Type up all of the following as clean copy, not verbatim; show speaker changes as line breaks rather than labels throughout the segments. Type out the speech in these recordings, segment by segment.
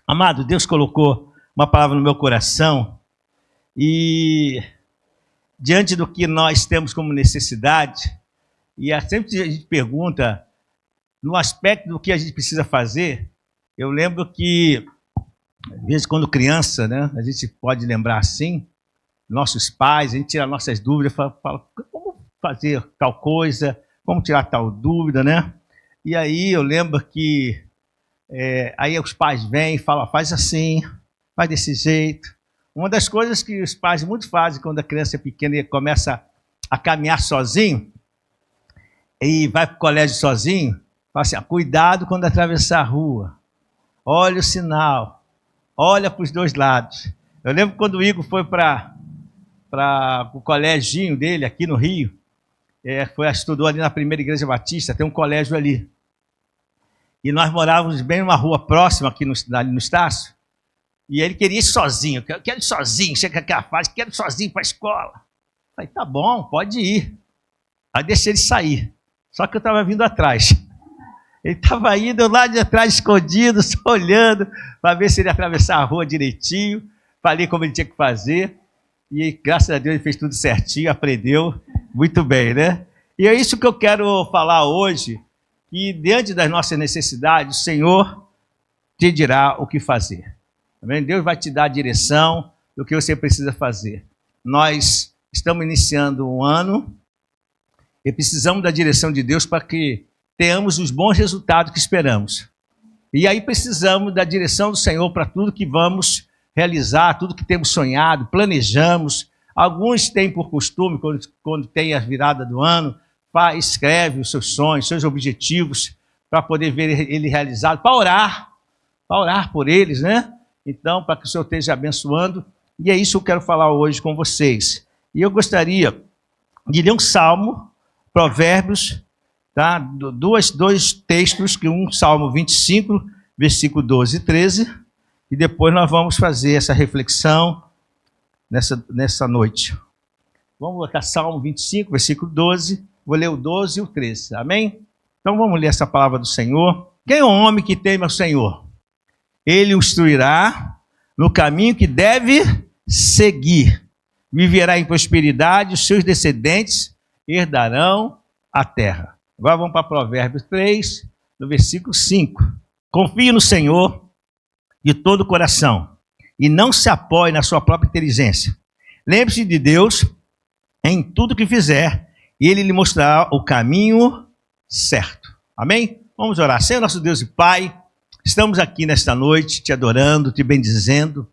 Amado, Deus colocou uma palavra no meu coração e diante do que nós temos como necessidade, e sempre a gente pergunta no aspecto do que a gente precisa fazer, eu lembro que, às vezes, quando criança, né, a gente pode lembrar assim, nossos pais, a gente tira nossas dúvidas, fala como fazer tal coisa, como tirar tal dúvida, né? E aí eu lembro que aí os pais vêm e falam, faz assim, faz desse jeito. Uma das coisas que os pais muito fazem quando a criança é pequena e começa a caminhar sozinho, e vai para o colégio sozinho, fala assim, cuidado quando atravessar a rua, olha o sinal, olha para os dois lados. Eu lembro quando o Igor foi para o coléginho dele aqui no Rio, estudou ali na Primeira Igreja Batista, tem um colégio ali. E nós morávamos bem numa rua próxima aqui ali no Estácio, e ele queria ir sozinho, quero ir sozinho, chega aquela fase, quero ir sozinho para a escola. Eu falei, tá bom, pode ir. Aí deixei ele sair, só que eu estava vindo atrás. Ele estava indo lá de atrás, escondido, só olhando, para ver se ele ia atravessar a rua direitinho. Falei como ele tinha que fazer, e graças a Deus ele fez tudo certinho, aprendeu muito bem, né? E é isso que eu quero falar hoje, que diante das nossas necessidades, o Senhor te dirá o que fazer. Amém? Deus vai te dar a direção do que você precisa fazer. Nós estamos iniciando um ano e precisamos da direção de Deus para que tenhamos os bons resultados que esperamos. E aí precisamos da direção do Senhor para tudo que vamos realizar, tudo que temos sonhado, planejamos. Alguns têm por costume, quando tem a virada do ano, escreve os seus sonhos, seus objetivos, para poder ver ele realizado, para orar por eles, né? Então, para que o Senhor esteja abençoando. E é isso que eu quero falar hoje com vocês. E eu gostaria de ler um salmo, Provérbios, tá? Dois textos, um Salmo 25, versículo 12 e 13, e depois nós vamos fazer essa reflexão nessa noite. Vamos colocar Salmo 25, versículo 12, vou ler o 12 e o 13, amém? Então vamos ler essa palavra do Senhor. Quem é o homem que teme ao Senhor? Ele o instruirá no caminho que deve seguir. Viverá em prosperidade, os seus descendentes herdarão a terra. Agora vamos para Provérbios 3, no versículo 5. Confie no Senhor de todo o coração e não se apoie na sua própria inteligência. Lembre-se de Deus em tudo que fizer e Ele lhe mostrará o caminho certo. Amém? Vamos orar. Senhor, nosso Deus e Pai, estamos aqui nesta noite te adorando, te bendizendo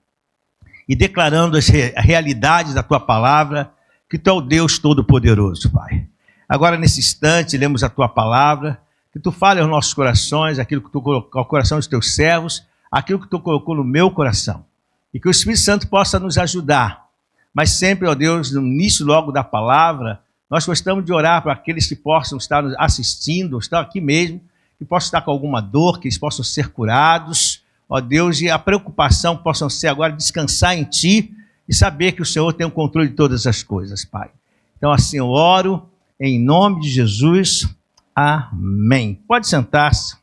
e declarando as realidades da Tua palavra, que Tu é o Deus Todo-Poderoso, Pai. Agora, nesse instante, lemos a Tua palavra, que Tu fale aos nossos corações, aquilo que Tu colocou ao coração dos Teus servos, aquilo que Tu colocou no meu coração. E que o Espírito Santo possa nos ajudar. Mas sempre, ó Deus, no início logo da palavra, nós gostamos de orar para aqueles que possam estar nos assistindo, estão aqui mesmo, que possam estar com alguma dor, que eles possam ser curados, ó Deus, e a preocupação possam ser agora descansar em Ti e saber que o Senhor tem o controle de todas as coisas, Pai. Então assim eu oro, em nome de Jesus, amém. Pode sentar-se.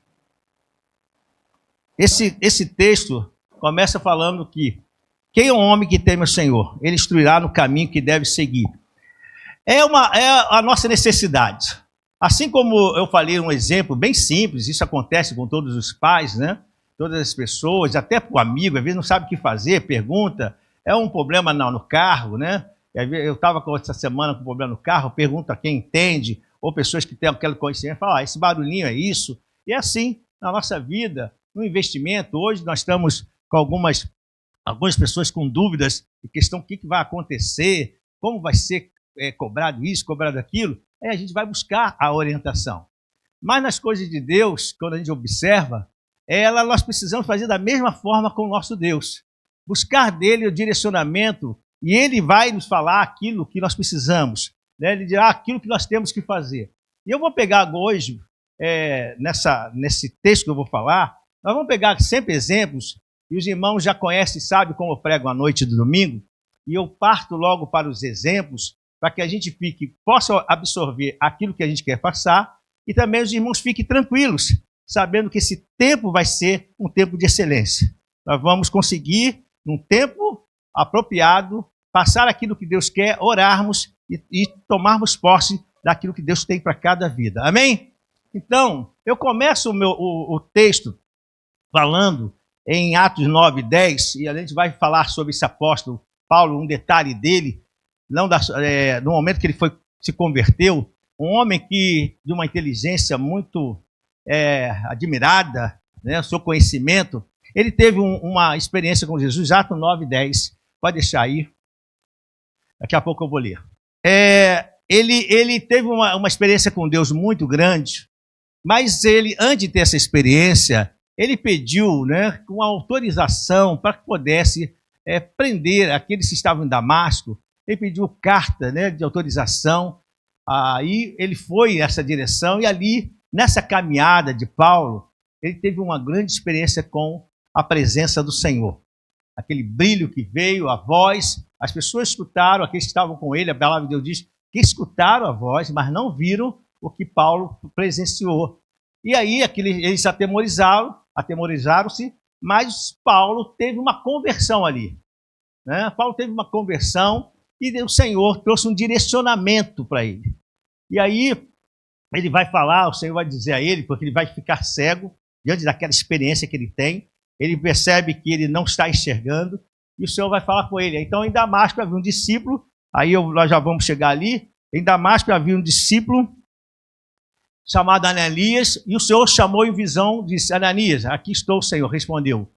Esse texto começa falando que quem é o homem que teme o Senhor? Ele instruirá no caminho que deve seguir. É a nossa necessidade. Assim como eu falei um exemplo bem simples, isso acontece com todos os pais, né? Todas as pessoas, até para o amigo, às vezes não sabe o que fazer, pergunta, é um problema no carro, né? Eu estava essa semana com um problema no carro, pergunto a quem entende, ou pessoas que têm aquele conhecimento, falam, esse barulhinho é isso. E é assim, na nossa vida, no investimento, hoje nós estamos com algumas pessoas com dúvidas de questão, o que vai acontecer, como vai ser cobrado isso, cobrado aquilo, aí a gente vai buscar a orientação. Mas nas coisas de Deus, quando a gente observa, nós precisamos fazer da mesma forma com o nosso Deus. Buscar dele o direcionamento e ele vai nos falar aquilo que nós precisamos. Né? Ele dirá aquilo que nós temos que fazer. E eu vou pegar hoje, nesse texto que eu vou falar, nós vamos pegar sempre exemplos, e os irmãos já conhecem e sabem como eu prego à noite do domingo, e eu parto logo para os exemplos, para que a gente possa absorver aquilo que a gente quer passar, e também os irmãos fiquem tranquilos, sabendo que esse tempo vai ser um tempo de excelência. nós vamos conseguir, num tempo apropriado, passar aquilo que Deus quer, orarmos e tomarmos posse daquilo que Deus tem para cada vida. Amém? Então, eu começo o texto falando em Atos 9, 10, e a gente vai falar sobre esse apóstolo Paulo, um detalhe dele, no momento que ele se converteu, um homem de uma inteligência muito admirada, né, seu conhecimento, ele teve uma experiência com Jesus, Atos 9, 10, pode deixar aí, daqui a pouco eu vou ler. Ele teve uma experiência com Deus muito grande, mas ele, antes de ter essa experiência, ele pediu, né, uma autorização para que pudesse prender aqueles que estavam em Damasco. Ele pediu carta, né, de autorização. Aí ele foi nessa direção e ali, nessa caminhada de Paulo, ele teve uma grande experiência com a presença do Senhor. Aquele brilho que veio, a voz, as pessoas escutaram, aqueles que estavam com ele, a palavra de Deus diz que escutaram a voz, mas não viram o que Paulo presenciou. E aí eles atemorizaram-se, mas Paulo teve uma conversão ali. Né? Paulo teve uma conversão e o Senhor trouxe um direcionamento para ele. E aí ele vai falar, o Senhor vai dizer a ele, porque ele vai ficar cego diante daquela experiência que ele tem. Ele percebe que ele não está enxergando e o Senhor vai falar com ele. Então em Damasco havia um discípulo, nós já vamos chegar ali, em Damasco havia um discípulo chamado Ananias, e o Senhor chamou em visão, disse: Ananias, aqui estou, Senhor. Respondeu.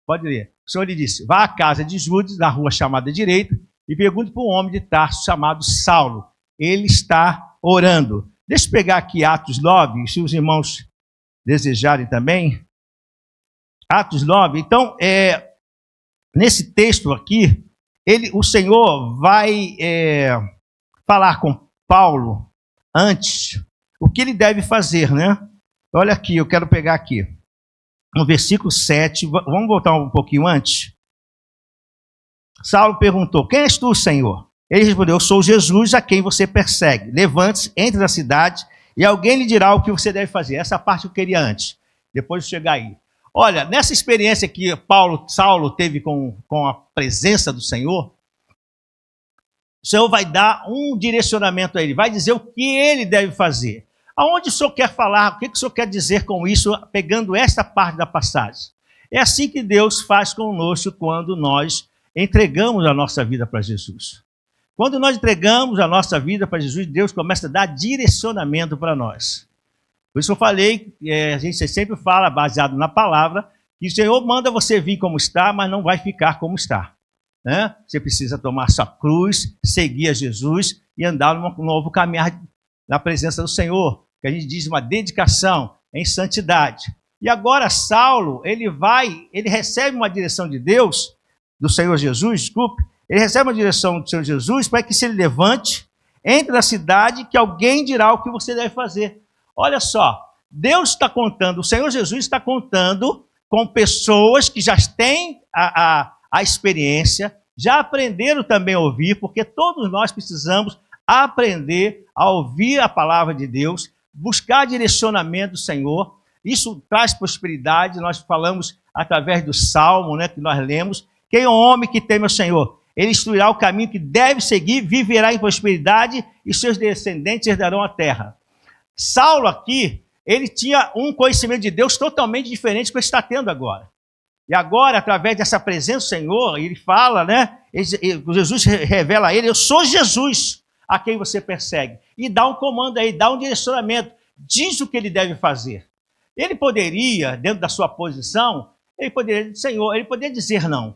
Pode ler. O Senhor lhe disse: vá à casa de Judas, na rua chamada direita, e pergunte para um homem de Tarso chamado Saulo. Ele está orando. Deixa eu pegar aqui Atos 9, se os irmãos desejarem também. Atos 9. Então, nesse texto aqui, o Senhor vai falar com Paulo antes o que ele deve fazer, né? Olha aqui, eu quero pegar aqui, no versículo 7, vamos voltar um pouquinho antes. Saulo perguntou: quem és tu, Senhor? Ele respondeu: eu sou Jesus a quem você persegue. Levante-se, entre na cidade e alguém lhe dirá o que você deve fazer. Essa parte eu queria antes, depois de chegar aí. Olha, nessa experiência que Saulo teve com a presença do Senhor, o Senhor vai dar um direcionamento a ele, vai dizer o que ele deve fazer. Aonde o Senhor quer falar, o que o Senhor quer dizer com isso, pegando esta parte da passagem? É assim que Deus faz conosco quando nós entregamos a nossa vida para Jesus. Quando nós entregamos a nossa vida para Jesus, Deus começa a dar direcionamento para nós. Por isso eu falei, a gente sempre fala, baseado na palavra, que o Senhor manda você vir como está, mas não vai ficar como está. Né? Você precisa tomar sua cruz, seguir a Jesus e andar num novo caminhar na presença do Senhor, que a gente diz uma dedicação em santidade. E agora Saulo, ele recebe uma direção de Deus, do Senhor Jesus, ele recebe uma direção do Senhor Jesus para que se ele levante, entre na cidade, que alguém dirá o que você deve fazer. Olha só, Deus está contando, o Senhor Jesus está contando com pessoas que já têm a experiência, já aprenderam também a ouvir, porque todos nós precisamos aprender a ouvir a palavra de Deus, buscar direcionamento do Senhor. Isso traz prosperidade. Nós falamos através do Salmo, né, que nós lemos: quem é o homem que teme ao Senhor? Ele instruirá o caminho que deve seguir, viverá em prosperidade e seus descendentes herdarão a terra. Saulo aqui, ele tinha um conhecimento de Deus totalmente diferente do que ele está tendo agora. E agora, através dessa presença do Senhor, ele fala, né? Jesus revela a ele: eu sou Jesus a quem você persegue. E dá um comando aí, dá um direcionamento, diz o que ele deve fazer. Ele poderia, dentro da sua posição, ele poderia dizer não.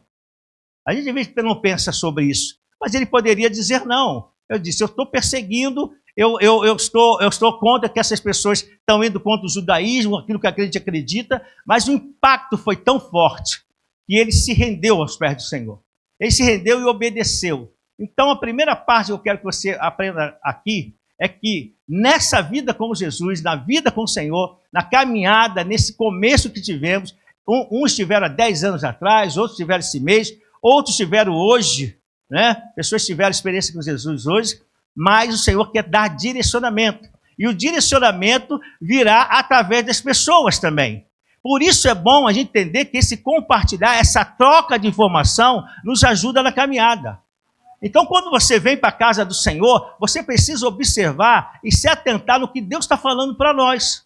A gente às vezes não pensa sobre isso, mas ele poderia dizer não. Eu disse: eu estou perseguindo, eu estou contra que essas pessoas estão indo contra o judaísmo, aquilo que a gente acredita, mas o impacto foi tão forte que ele se rendeu aos pés do Senhor. Ele se rendeu e obedeceu. Então, a primeira parte que eu quero que você aprenda aqui é que nessa vida com Jesus, na vida com o Senhor, na caminhada, nesse começo que tivemos, uns tiveram há 10 anos atrás, outros tiveram esse mês, outros tiveram hoje, né? Pessoas tiveram experiência com Jesus hoje, mas o Senhor quer dar direcionamento. E o direcionamento virá através das pessoas também. Por isso é bom a gente entender que esse compartilhar, essa troca de informação, nos ajuda na caminhada. Então, quando você vem para a casa do Senhor, você precisa observar e se atentar no que Deus está falando para nós.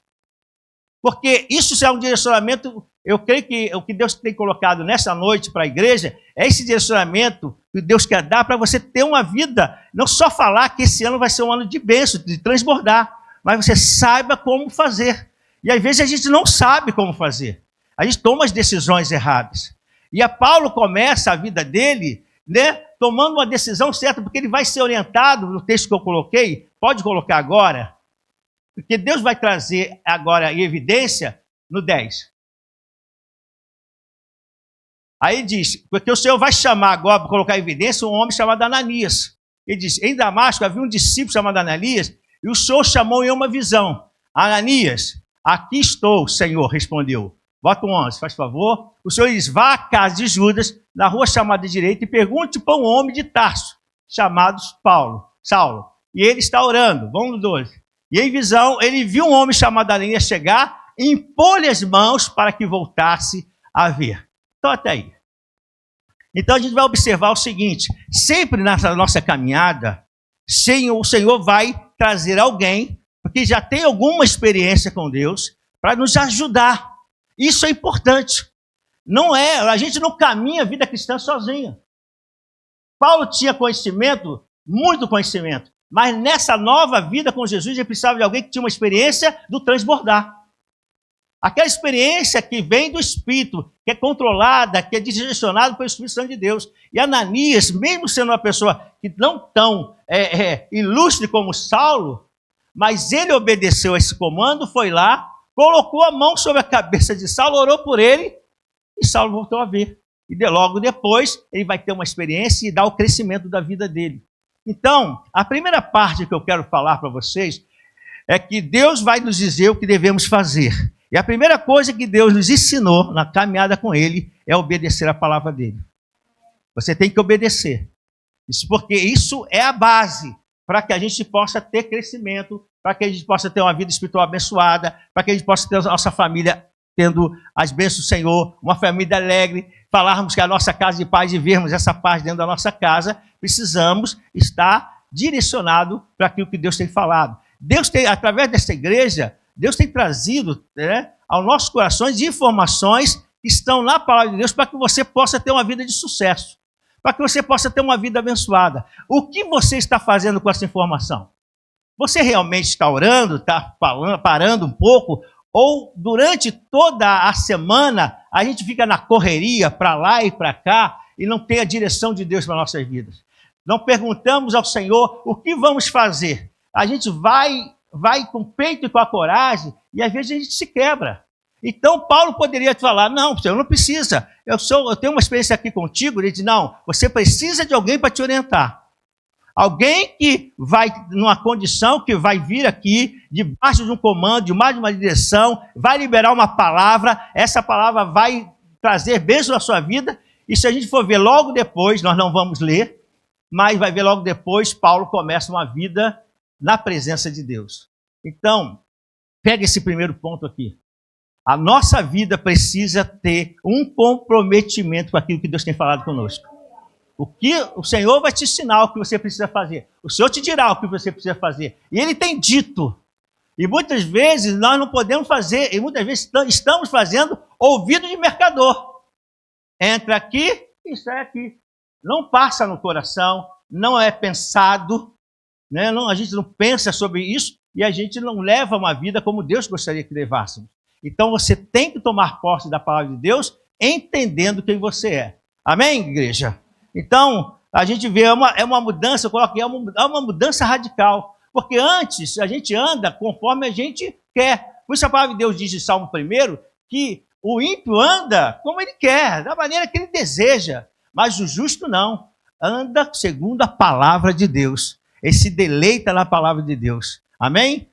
Porque isso é um direcionamento, eu creio que o que Deus tem colocado nessa noite para a igreja é esse direcionamento que Deus quer dar para você ter uma vida, não só falar que esse ano vai ser um ano de bênção, de transbordar, mas você saiba como fazer. E às vezes a gente não sabe como fazer. A gente toma as decisões erradas. E a Paulo começa a vida dele, né, tomando uma decisão certa, porque ele vai ser orientado no texto que eu coloquei, pode colocar agora, porque Deus vai trazer agora em evidência no 10. Aí diz, porque o Senhor vai chamar agora, para colocar em evidência, um homem chamado Ananias. Ele diz, em Damasco havia um discípulo chamado Ananias, e o Senhor chamou em uma visão. Ananias, aqui estou, Senhor, respondeu. Bota o 11, faz favor. O Senhor diz, vá à casa de Judas, na rua chamada direita, e pergunte para um homem de Tarso, chamado Saulo. E ele está orando. Vamos no 12. E em visão, ele viu um homem chamado Ananias chegar, e impor-lhe as mãos para que voltasse a ver. Então, até aí. Então, a gente vai observar o seguinte, sempre nessa nossa caminhada, o Senhor vai trazer alguém, porque já tem alguma experiência com Deus, para nos ajudar. Isso é importante. Não é, a gente não caminha a vida cristã sozinho. Paulo tinha conhecimento, muito conhecimento, mas nessa nova vida com Jesus, ele precisava de alguém que tinha uma experiência do transbordar. Aquela experiência que vem do Espírito, que é controlada, que é direcionada pelo Espírito Santo de Deus. E Ananias, mesmo sendo uma pessoa que não tão ilustre como Saulo, mas ele obedeceu a esse comando, foi lá, colocou a mão sobre a cabeça de Saulo, orou por ele, e Saulo voltou a ver. E logo depois, ele vai ter uma experiência e dar o crescimento da vida dele. Então, a primeira parte que eu quero falar para vocês é que Deus vai nos dizer o que devemos fazer. E a primeira coisa que Deus nos ensinou na caminhada com Ele é obedecer a palavra dEle. Você tem que obedecer. Isso porque isso é a base para que a gente possa ter crescimento, para que a gente possa ter uma vida espiritual abençoada, para que a gente possa ter a nossa família tendo as bênçãos do Senhor, uma família alegre, falarmos que a nossa casa de paz e vermos essa paz dentro da nossa casa, precisamos estar direcionado para aquilo que Deus tem falado. Deus tem, através dessa igreja, Deus tem trazido, aos nossos corações informações que estão na palavra de Deus para que você possa ter uma vida de sucesso, para que você possa ter uma vida abençoada. O que você está fazendo com essa informação? Você realmente está orando, está parando um pouco, ou durante toda a semana a gente fica na correria para lá e para cá e não tem a direção de Deus para nossas vidas? Não perguntamos ao Senhor o que vamos fazer. A gente vai com o peito e com a coragem, e às vezes a gente se quebra. Então, Paulo poderia te falar, não, você não precisa, eu tenho uma experiência aqui contigo. Ele diz, não, você precisa de alguém para te orientar. Alguém que vai, numa condição, que vai vir aqui, debaixo de um comando, debaixo de uma direção, vai liberar uma palavra, essa palavra vai trazer bênção na sua vida, e se a gente for ver logo depois, nós não vamos ler, mas vai ver logo depois, Paulo começa uma vida na presença de Deus. Então, pega esse primeiro ponto aqui. A nossa vida precisa ter um comprometimento com aquilo que Deus tem falado conosco. O que o Senhor vai te ensinar o que você precisa fazer. O Senhor te dirá o que você precisa fazer. E Ele tem dito. E muitas vezes nós não podemos fazer, e muitas vezes estamos fazendo ouvido de mercador. Entra aqui e sai aqui. Não passa no coração, não é pensado, né? Não, a gente não pensa sobre isso e a gente não leva uma vida como Deus gostaria que levássemos. Então você tem que tomar posse da palavra de Deus, entendendo quem você é. Amém, igreja? Então, a gente vê, é uma mudança, eu coloco, é uma mudança radical. Porque antes a gente anda conforme a gente quer. Por isso a palavra de Deus diz em Salmo 1 que o ímpio anda como ele quer, da maneira que ele deseja. Mas o justo não. Anda segundo a palavra de Deus. Ele se deleita na palavra de Deus. Amém?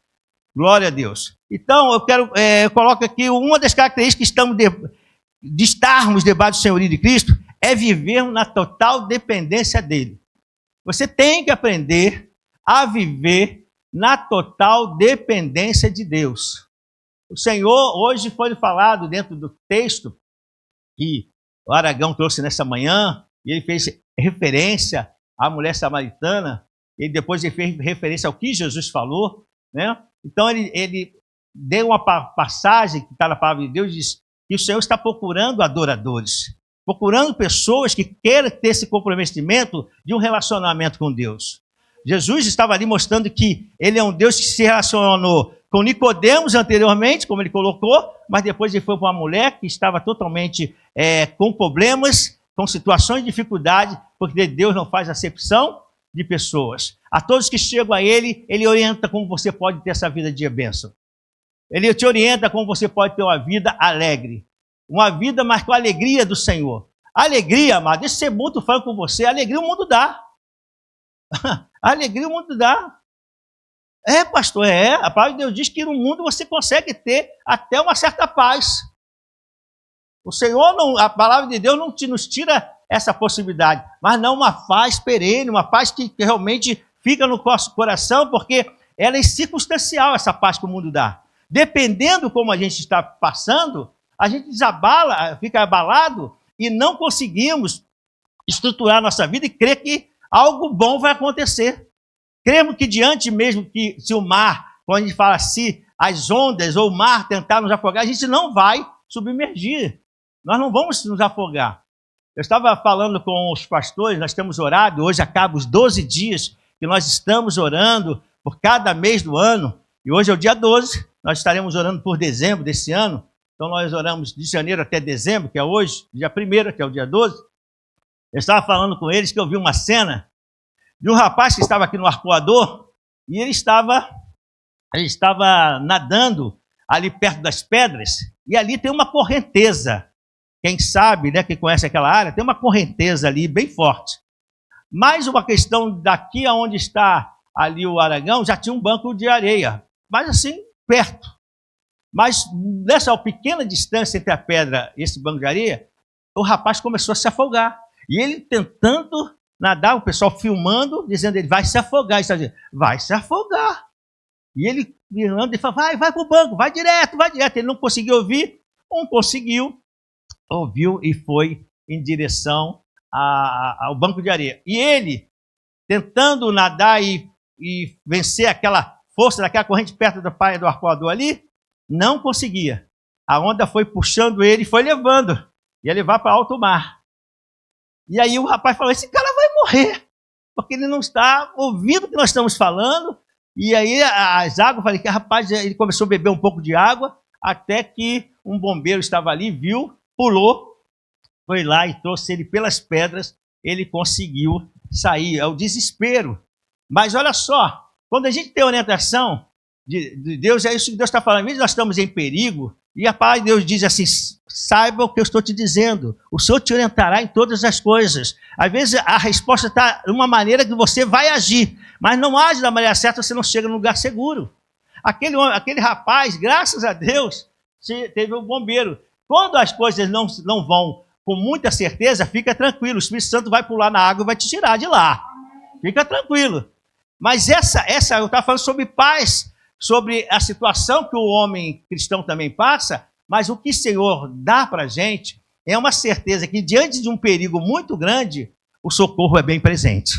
Glória a Deus. Então, eu coloco aqui uma das características que estamos de estarmos debaixo do senhorio de Cristo é vivermos na total dependência dele. Você tem que aprender a viver na total dependência de Deus. O Senhor, hoje foi falado dentro do texto que o Aragão trouxe nessa manhã, e ele fez referência à mulher samaritana, e depois ele fez referência ao que Jesus falou, né? Então ele deu uma passagem que está na palavra de Deus, diz que o Senhor está procurando adoradores, procurando pessoas que queiram ter esse comprometimento de um relacionamento com Deus. Jesus estava ali mostrando que ele é um Deus que se relacionou com Nicodemos anteriormente, como ele colocou, mas depois ele foi para uma mulher que estava totalmente com problemas, com situações de dificuldade, porque Deus não faz acepção de pessoas. A todos que chegam a ele orienta como você pode ter essa vida de bênção. Ele te orienta como você pode ter uma vida alegre. Uma vida, mas com a alegria do Senhor. Alegria, amado, deixa eu ser muito franco com você, alegria o mundo dá. Alegria o mundo dá. Pastor, a palavra de Deus diz que no mundo você consegue ter até uma certa paz. O Senhor, não, a palavra de Deus não nos tira essa possibilidade, mas não uma paz perene, uma paz que realmente fica no nosso coração, porque ela é circunstancial, essa paz que o mundo dá. Dependendo como a gente está passando, a gente desabala, fica abalado e não conseguimos estruturar nossa vida e crer que algo bom vai acontecer. Cremos que diante mesmo que se o mar, quando a gente fala assim, as ondas ou o mar tentar nos afogar, a gente não vai submergir. Nós não vamos nos afogar. Eu estava falando com os pastores, nós temos orado, hoje acaba os 12 dias que nós estamos orando por cada mês do ano, e hoje é o dia 12, nós estaremos orando por dezembro desse ano, então nós oramos de janeiro até dezembro, que é hoje, dia 1º, que é o dia 12. Eu estava falando com eles que eu vi uma cena de um rapaz que estava aqui no arpoador, e ele estava nadando ali perto das pedras, e ali tem uma correnteza. Quem sabe, né, quem conhece aquela área, tem uma correnteza ali bem forte. Mais uma questão daqui aonde está ali o Aragão, já tinha um banco de areia, mas assim, perto. Mas nessa pequena distância entre a pedra e esse banco de areia, o rapaz começou a se afogar. E ele tentando nadar, o pessoal filmando, dizendo, ele vai se afogar. Ele está dizendo, vai se afogar. E ele virando e fala, vai para o banco, vai direto. Ele não conseguiu ouvir, conseguiu, ouviu e foi em direção ao banco de areia. E ele, tentando nadar e vencer aquela força daquela corrente perto da praia do arpoador ali, não conseguia. A onda foi puxando ele e foi levando. Ia levar para alto mar. E aí o rapaz falou, esse cara vai morrer, porque ele não está ouvindo o que nós estamos falando. E aí as águas, falei que rapaz, ele começou a beber um pouco de água, até que um bombeiro estava ali, viu, pulou, foi lá e trouxe ele pelas pedras, ele conseguiu sair. É o desespero. Mas olha só, quando a gente tem orientação de Deus, é isso que Deus está falando. Às vezes nós estamos em perigo, e a palavra de Deus diz assim, saiba o que eu estou te dizendo, o Senhor te orientará em todas as coisas. Às vezes a resposta está de uma maneira que você vai agir, mas não age da maneira certa, você não chega no lugar seguro. Aquele rapaz, graças a Deus, teve um bombeiro. Quando as coisas não vão com muita certeza, fica tranquilo, o Espírito Santo vai pular na água e vai te tirar de lá. Fica tranquilo. Mas eu estava falando sobre paz, sobre a situação que o homem cristão também passa, mas o que o Senhor dá para a gente é uma certeza que diante de um perigo muito grande, o socorro é bem presente.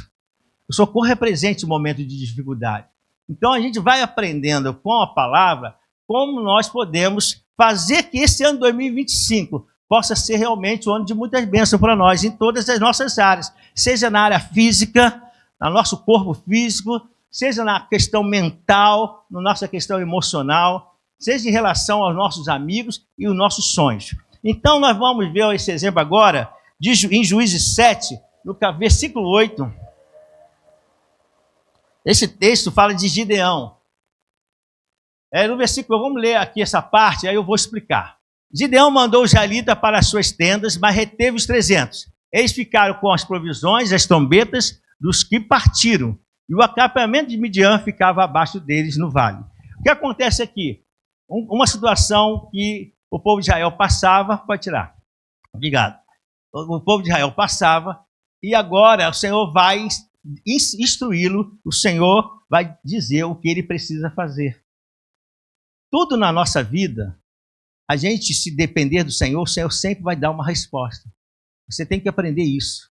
O socorro é presente no momento de dificuldade. Então a gente vai aprendendo com a palavra como nós podemos fazer que esse ano 2025 possa ser realmente um ano de muitas bênçãos para nós, em todas as nossas áreas, seja na área física, no nosso corpo físico, seja na questão mental, na nossa questão emocional, seja em relação aos nossos amigos e os nossos sonhos. Então, nós vamos ver esse exemplo agora, em Juízes 7, no versículo 8. Esse texto fala de Gideão. No versículo, vamos ler aqui essa parte, aí eu vou explicar. Gideão mandou os israelitas para as suas tendas, mas reteve os 300. Eles ficaram com as provisões, as trombetas dos que partiram. E o acampamento de Midian ficava abaixo deles no vale. O que acontece aqui? Uma situação que o povo de Israel passava, pode tirar. Obrigado. O povo de Israel passava e agora o Senhor vai instruí-lo, o Senhor vai dizer o que ele precisa fazer. tudo na nossa vida, a gente, se depender do Senhor, o Senhor sempre vai dar uma resposta. Você tem que aprender isso.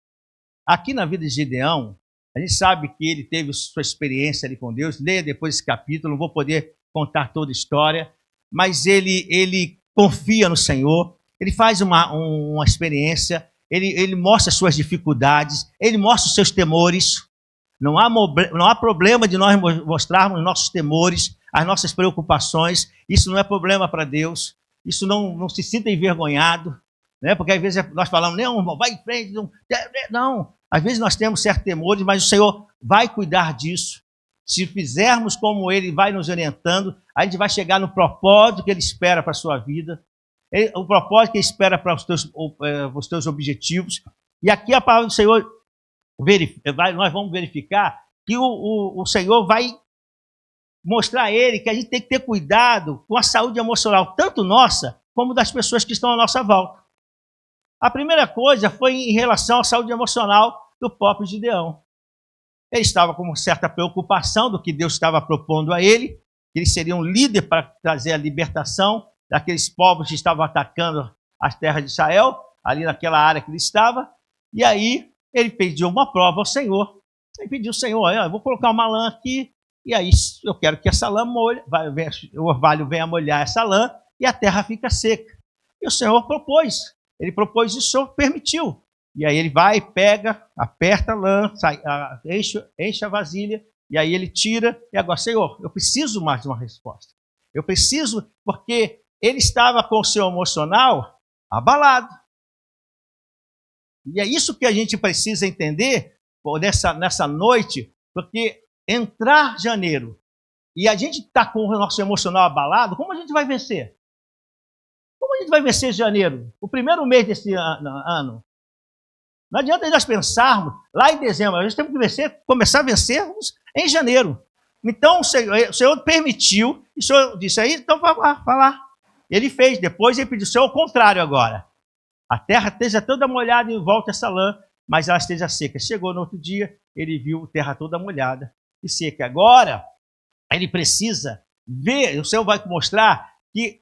Aqui na vida de Gideão, a gente sabe que ele teve sua experiência ali com Deus. Leia depois esse capítulo, não vou poder contar toda a história, mas ele confia no Senhor, ele faz uma experiência, ele mostra as suas dificuldades, ele mostra os seus temores. Não há problema de nós mostrarmos nossos temores, as nossas preocupações. Isso não é problema para Deus. Isso não se sinta envergonhado, né? Porque às vezes nós falamos, não, irmão, vai em frente. Não, às vezes nós temos certos temores, mas o Senhor vai cuidar disso. Se fizermos como Ele vai nos orientando, a gente vai chegar no propósito que Ele espera para a sua vida, o propósito que Ele espera para os teus objetivos. E aqui a palavra do Senhor, nós vamos verificar que o Senhor vai mostrar a Ele que a gente tem que ter cuidado com a saúde emocional, tanto nossa, como das pessoas que estão à nossa volta. A primeira coisa foi em relação à saúde emocional do próprio Gideão. Ele estava com uma certa preocupação do que Deus estava propondo a ele, que ele seria um líder para trazer a libertação daqueles povos que estavam atacando as terras de Israel, ali naquela área que ele estava, e aí ele pediu uma prova ao Senhor. Ele pediu ao Senhor, eu vou colocar uma lã aqui, e aí eu quero que essa lã molhe, o orvalho venha molhar essa lã e a terra fica seca. E o Senhor propôs. Ele propôs isso, o Senhor permitiu. E aí ele vai, pega, aperta a lã, enche a vasilha, e aí ele tira. E agora, Senhor, eu preciso mais de uma resposta. Eu preciso, porque ele estava com o seu emocional abalado. E é isso que a gente precisa entender nessa noite, porque entrar janeiro e a gente está com o nosso emocional abalado, como a gente vai vencer? Como a gente vai vencer janeiro? O primeiro mês desse ano. Não adianta nós pensarmos lá em dezembro, a gente tem que começar a vencermos em janeiro. Então o Senhor permitiu, e o Senhor disse aí, então vai lá. Ele fez, depois ele pediu, Senhor, ao contrário agora. A terra esteja toda molhada em volta dessa lã, mas ela esteja seca. Chegou no outro dia, ele viu a terra toda molhada e seca. Agora, ele precisa ver, o Senhor vai mostrar que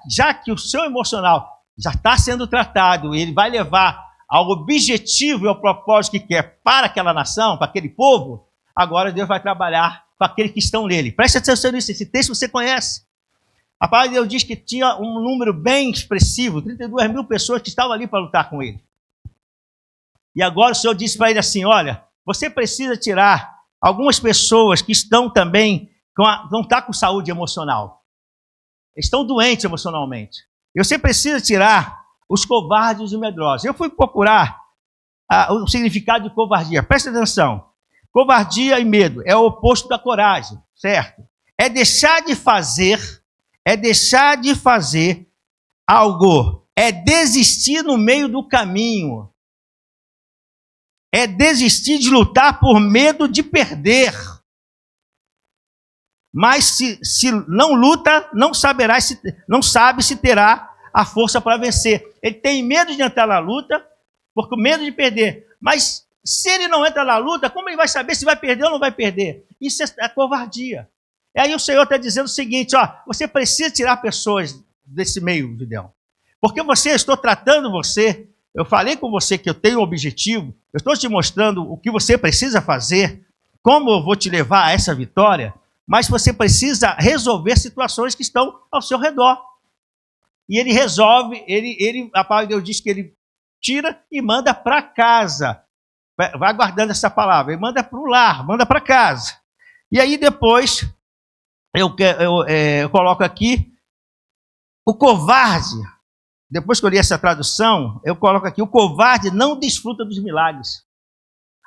já que o seu emocional já está sendo tratado, ele vai levar ao objetivo e ao propósito que quer para aquela nação, para aquele povo, agora Deus vai trabalhar com aqueles que estão nele. Preste atenção nisso, esse texto você conhece. A palavra de Deus diz que tinha um número bem expressivo, 32 mil pessoas que estavam ali para lutar com ele. E agora o Senhor disse para ele assim, olha, você precisa tirar algumas pessoas que estão também, não estão com saúde emocional. Estão doentes emocionalmente. E você precisa tirar os covardes e medrosos. Eu fui procurar o significado de covardia. Presta atenção. Covardia e medo é o oposto da coragem, certo? É deixar de fazer algo. É desistir no meio do caminho. É desistir de lutar por medo de perder. Mas se não luta, não sabe se terá a força para vencer. Ele tem medo de entrar na luta, porque medo de perder. Mas se ele não entra na luta, como ele vai saber se vai perder ou não vai perder? Isso é covardia. E aí o Senhor está dizendo o seguinte, você precisa tirar pessoas desse meio, Gideão. Porque estou tratando você, eu falei com você que eu tenho um objetivo, eu estou te mostrando o que você precisa fazer, como eu vou te levar a essa vitória, mas você precisa resolver situações que estão ao seu redor. E ele resolve, a palavra de Deus diz que ele tira e manda para casa. Vai guardando essa palavra, ele manda para o lar, manda para casa. E aí depois, eu coloco aqui, o covarde, depois que eu li essa tradução, eu coloco aqui, o covarde não desfruta dos milagres.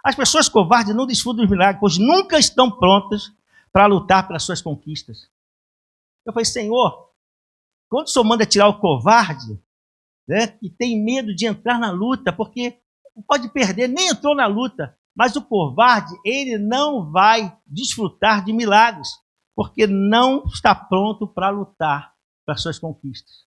As pessoas covardes não desfrutam dos milagres, pois nunca estão prontas para lutar pelas suas conquistas. Eu falei, Senhor, quando o Senhor manda tirar o covarde, né, que tem medo de entrar na luta, porque pode perder, nem entrou na luta, mas o covarde, ele não vai desfrutar de milagres, porque não está pronto para lutar pelas suas conquistas.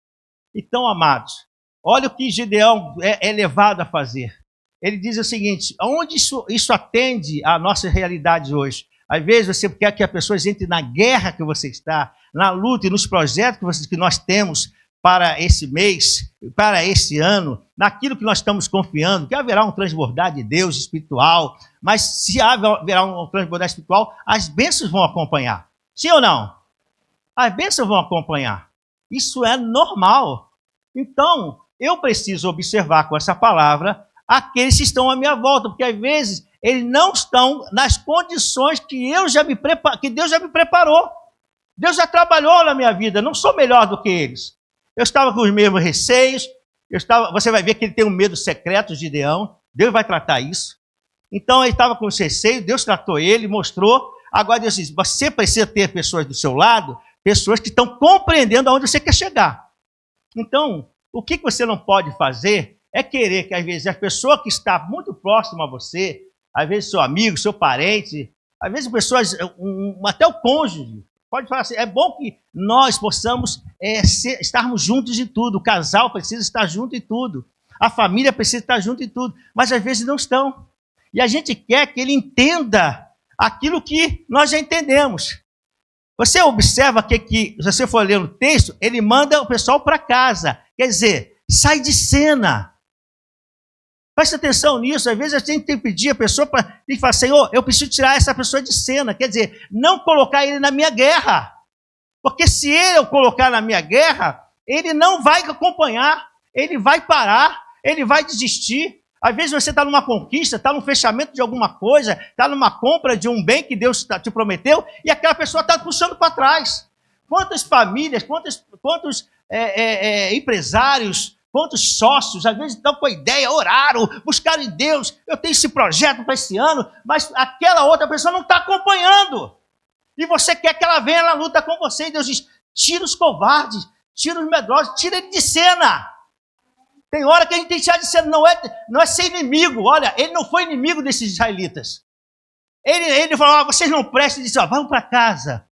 Então, amados, olha o que Gideão é levado a fazer. Ele diz o seguinte, aonde isso atende à nossa realidade hoje? Às vezes você quer que as pessoas entrem na guerra que você está, na luta e nos projetos que nós temos para esse mês, para esse ano, naquilo que nós estamos confiando, que haverá um transbordar de Deus espiritual, mas se haverá um transbordar espiritual, as bênçãos vão acompanhar. Sim ou não? As bênçãos vão acompanhar. Isso é normal. Então, eu preciso observar com essa palavra aqueles que estão à minha volta, porque às vezes eles não estão nas condições que Deus já me preparou. Deus já trabalhou na minha vida, não sou melhor do que eles. Eu estava com os mesmos receios, você vai ver que ele tem um medo secreto, Gideão, Deus vai tratar isso. Então ele estava com os receios, Deus tratou ele, mostrou. Agora Deus diz, você precisa ter pessoas do seu lado, pessoas que estão compreendendo aonde você quer chegar. Então, o que você não pode fazer é querer que, às vezes, a pessoa que está muito próxima a você, às vezes seu amigo, seu parente, às vezes pessoas, até o cônjuge, pode falar assim, é bom que nós possamos estarmos juntos em tudo, o casal precisa estar junto em tudo, a família precisa estar junto em tudo, mas às vezes não estão. E a gente quer que ele entenda aquilo que nós já entendemos. Você observa que se você for ler o texto, ele manda o pessoal para casa, quer dizer, sai de cena. Preste atenção nisso, às vezes a gente tem que pedir a pessoa para ele falar, Senhor, eu preciso tirar essa pessoa de cena, quer dizer, não colocar ele na minha guerra, porque se eu colocar na minha guerra, ele não vai acompanhar, ele vai parar, ele vai desistir. Às vezes você está numa conquista, está num fechamento de alguma coisa, está numa compra de um bem que Deus te prometeu, e aquela pessoa está puxando para trás. Quantas famílias, quantos empresários, quantos sócios, às vezes estão com a ideia, oraram, buscaram em Deus, eu tenho esse projeto para esse ano, mas aquela outra pessoa não está acompanhando. E você quer que ela venha na luta com você, e Deus diz, tira os covardes, tira os medrosos, tira ele de cena. Tem hora que a gente tem que tirar de cena, não é ser inimigo. Olha, ele não foi inimigo desses israelitas. Ele falou, vocês não prestem, ele disse, vão para casa.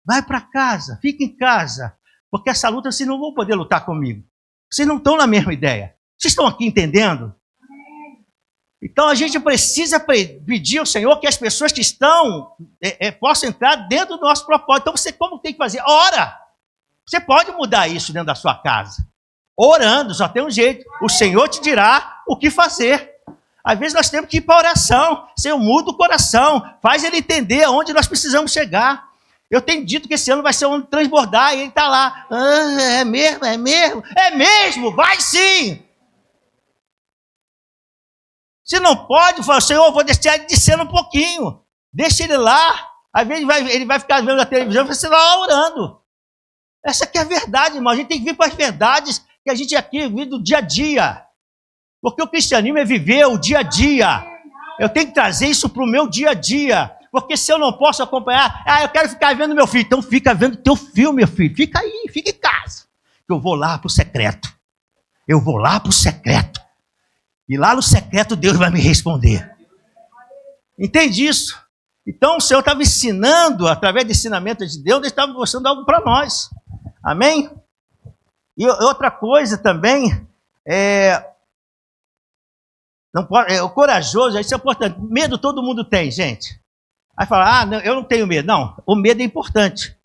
Vai para casa, fica em casa, porque essa luta vocês não vão poder lutar comigo. Vocês não estão na mesma ideia. Vocês estão aqui entendendo? Então a gente precisa pedir ao Senhor que as pessoas que estão possam entrar dentro do nosso propósito. Então você como tem que fazer? Ora! Você pode mudar isso dentro da sua casa. Orando, só tem um jeito. O Senhor te dirá o que fazer. Às vezes nós temos que ir para a oração. Senhor, muda o coração. Faz ele entender aonde nós precisamos chegar. Eu tenho dito que esse ano vai ser um ano de transbordar, e ele está lá. É mesmo, é mesmo? É mesmo, vai sim! Se não pode, fala, Senhor, eu vou deixar ele descendo um pouquinho. Deixa ele lá. Às vezes ele vai ficar vendo a televisão e você lá orando. Essa aqui é a verdade, irmão. A gente tem que vir para as verdades que a gente aqui vive do dia a dia. Porque o cristianismo é viver o dia a dia. Eu tenho que trazer isso para o meu dia a dia. Porque se eu não posso acompanhar, eu quero ficar vendo meu filho. Então fica vendo teu filme, meu filho. Fica aí, fica em casa. Eu vou lá para o secreto. Eu vou lá para o secreto. E lá no secreto Deus vai me responder. Entende isso? Então o Senhor estava ensinando, através do ensinamento de Deus, Ele estava mostrando algo para nós. Amém? E outra coisa também, o corajoso, isso é importante. Medo todo mundo tem, gente. Aí fala, não, eu não tenho medo. Não, o medo é importante.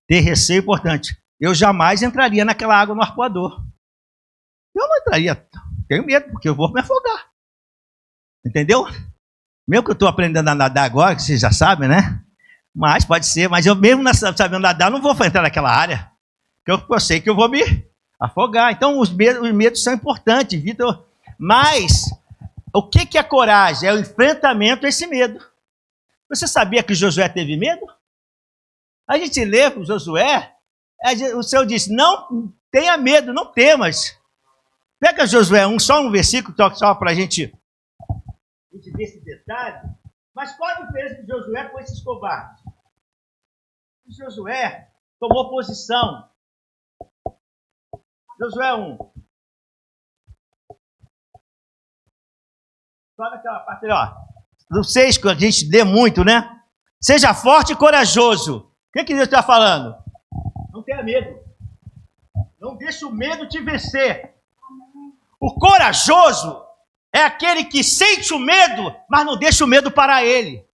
Ter receio é importante. Eu jamais entraria naquela água no arpoador. Eu não entraria. Tenho medo, porque eu vou me afogar. Entendeu? Mesmo que eu estou aprendendo a nadar agora, que vocês já sabem, né? Mas pode ser, mas eu mesmo sabendo nadar, não vou entrar naquela área. Porque eu sei que eu vou me afogar. Então os medos são importantes, Vitor. Mas o que é coragem? É o enfrentamento a esse medo. Você sabia que Josué teve medo? A gente lê para Josué, o Senhor disse, não tenha medo, não temas. Pega Josué 1, só um versículo, só para a gente ver esse detalhe. Mas qual a diferença de Josué com esses covardes? Josué tomou posição. Josué 1. Só naquela parte ali, ó. No 6, que a gente lê muito, né? Seja forte e corajoso. O que Deus está falando? Não tenha medo. Não deixe o medo te vencer. O corajoso é aquele que sente o medo, mas não deixa o medo parar ele.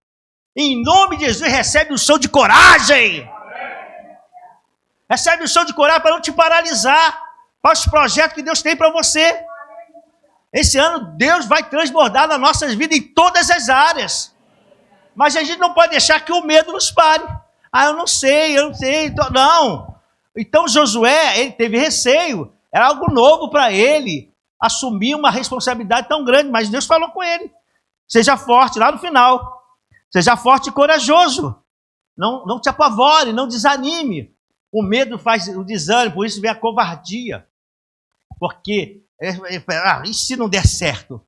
Em nome de Jesus, recebe um som de coragem. Recebe um som de coragem para não te paralisar, para os projetos que Deus tem para você. Esse ano, Deus vai transbordar nas nossas vidas em todas as áreas. Mas a gente não pode deixar que o medo nos pare. Eu não sei. Não. Então, Josué, ele teve receio. Era algo novo para ele assumir uma responsabilidade tão grande. Mas Deus falou com ele. Seja forte, lá no final. Seja forte e corajoso. Não te apavore, não desanime. O medo faz o desânimo, por isso vem a covardia. Porque, e se não der certo?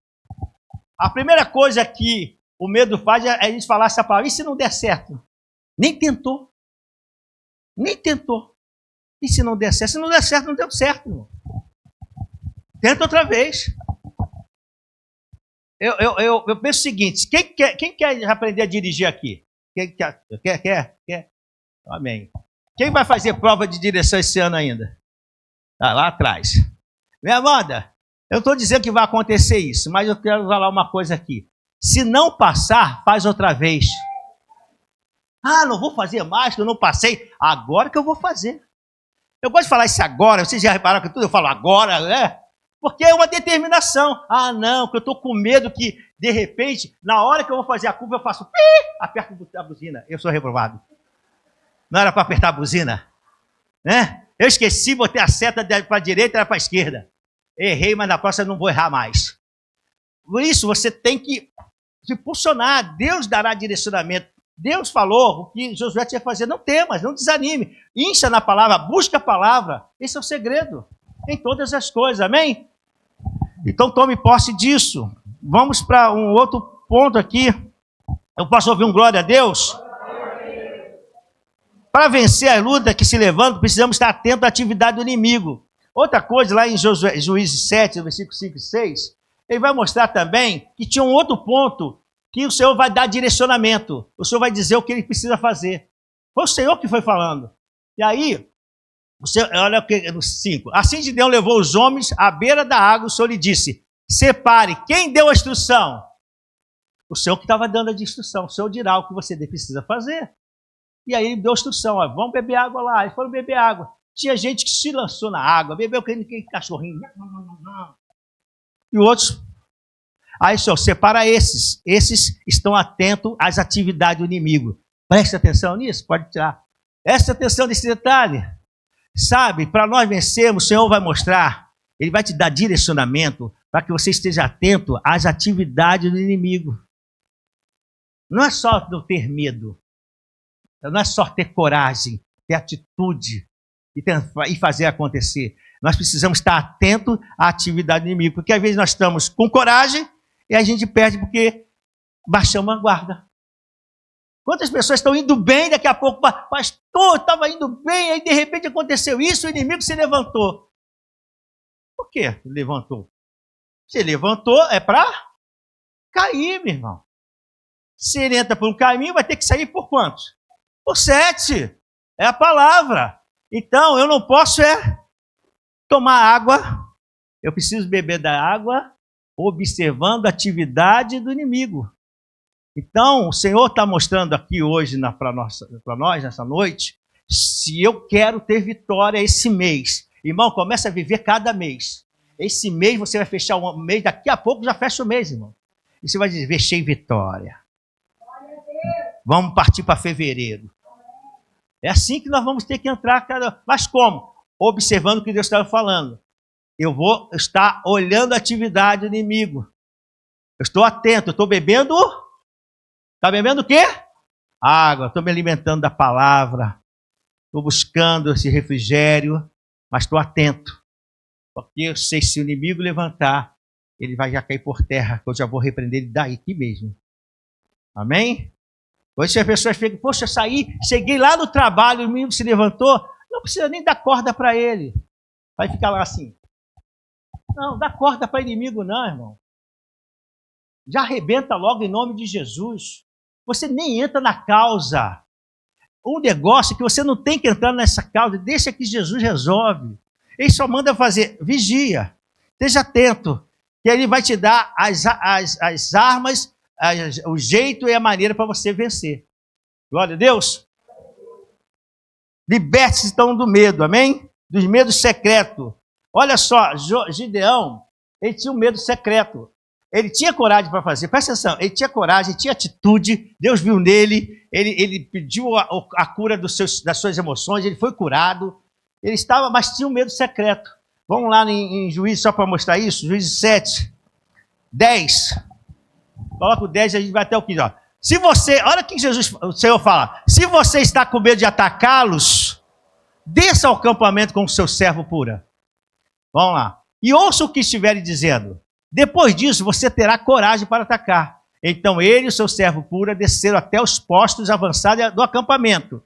A primeira coisa que o medo faz é a gente falar essa palavra, e se não der certo? Nem tentou. E se não der certo? Se não der certo, não deu certo. Irmão. Tenta outra vez. Eu penso o seguinte, quem quer aprender a dirigir aqui? Quem quer? Amém. Quem vai fazer prova de direção esse ano ainda? Lá atrás. Minha Amanda, eu estou dizendo que vai acontecer isso, mas eu quero falar uma coisa aqui. Se não passar, faz outra vez. Não vou fazer mais, que eu não passei. Agora que eu vou fazer. Eu gosto de falar isso agora, vocês já repararam que tudo eu falo agora, né? Porque é uma determinação. Não, que eu estou com medo que, de repente, na hora que eu vou fazer a curva, eu faço aperto a buzina. Eu sou reprovado. Não era para apertar a buzina. Né? Eu esqueci, botei a seta para a direita, era para a esquerda. Errei, mas na próxima eu não vou errar mais. Por isso, você tem que se impulsionar. Deus dará direcionamento. Deus falou o que Josué tinha que fazer. Não temas, não desanime. Incha na palavra, busca a palavra. Esse é o segredo em todas as coisas. Amém? Então tome posse disso. Vamos para um outro ponto aqui. Eu posso ouvir um glória a Deus? Para vencer a luta que se levanta, precisamos estar atentos à atividade do inimigo. Outra coisa, lá em Juízes 7, versículo 5 e 6, ele vai mostrar também que tinha um outro ponto que o Senhor vai dar direcionamento. O Senhor vai dizer o que ele precisa fazer. Foi o Senhor que foi falando. E aí, olha o que no 5. Assim Gideão levou os homens à beira da água, o Senhor lhe disse, separe. Quem deu a instrução? O Senhor que estava dando a instrução. O Senhor dirá o que você precisa fazer. E aí ele deu a instrução, vamos beber água lá. Eles foram beber água. Tinha gente que se lançou na água, bebeu aquele cachorrinho. E outros... Aí, Senhor, separa esses. Esses estão atentos às atividades do inimigo. Preste atenção nisso, pode tirar. Preste atenção nesse detalhe. Sabe, para nós vencermos, o Senhor vai mostrar, Ele vai te dar direcionamento para que você esteja atento às atividades do inimigo. Não é só não ter medo. Não é só ter coragem, ter atitude e fazer acontecer. Nós precisamos estar atentos à atividade do inimigo, porque às vezes nós estamos com coragem e a gente perde porque baixamos a guarda. Quantas pessoas estão indo bem, daqui a pouco, pastor, estava indo bem, aí de repente aconteceu isso, o inimigo se levantou. Por quê? Levantou. Se levantou, é para cair, meu irmão. Se ele entra por um caminho, vai ter que sair por quantos? Por 7. É a palavra. Então, eu não posso tomar água. Eu preciso beber da água, observando a atividade do inimigo. Então, o Senhor está mostrando aqui hoje para nós, nessa noite, se eu quero ter vitória esse mês. Irmão, começa a viver cada mês. Esse mês você vai fechar um mês, daqui a pouco já fecha o mês, irmão. E você vai dizer, fechei vitória. Vamos partir para fevereiro. É assim que nós vamos ter que entrar. Mas como? Observando o que Deus estava falando. Eu vou estar olhando a atividade do inimigo. Eu estou atento, eu estou bebendo... Está bebendo o quê? Água. Estou me alimentando da palavra. Estou buscando esse refrigério, mas estou atento. Porque eu sei se o inimigo levantar, ele vai já cair por terra, que eu já vou repreender ele daqui mesmo. Amém? Hoje as pessoas ficam, poxa, cheguei lá no trabalho, o inimigo se levantou, não precisa nem dar corda para ele. Vai ficar lá assim. Não, dá corda para inimigo não, irmão. Já arrebenta logo em nome de Jesus. Você nem entra na causa. Um negócio que você não tem que entrar nessa causa, deixa que Jesus resolve. Ele só manda fazer, vigia, esteja atento. que ele vai te dar as armas, o jeito e a maneira para você vencer. Glória a Deus. Liberte-se então do medo, amém? Dos medos secretos. Olha só, Gideão, ele tinha um medo secreto. Ele tinha coragem para fazer, presta atenção, ele tinha coragem, tinha atitude, Deus viu nele, ele pediu a cura das suas emoções, ele foi curado, ele estava, mas tinha um medo secreto. Vamos lá em Juízes, só para mostrar isso, Juízes 7, 10. Coloca o 10 e a gente vai até o 15. Ó. Se você, olha o que o Senhor fala, se você está com medo de atacá-los, desça ao acampamento com o seu servo pura. Vamos lá. E ouça o que estiverem dizendo. Depois disso, você terá coragem para atacar. Então ele e o seu servo pura desceram até os postos avançados do acampamento.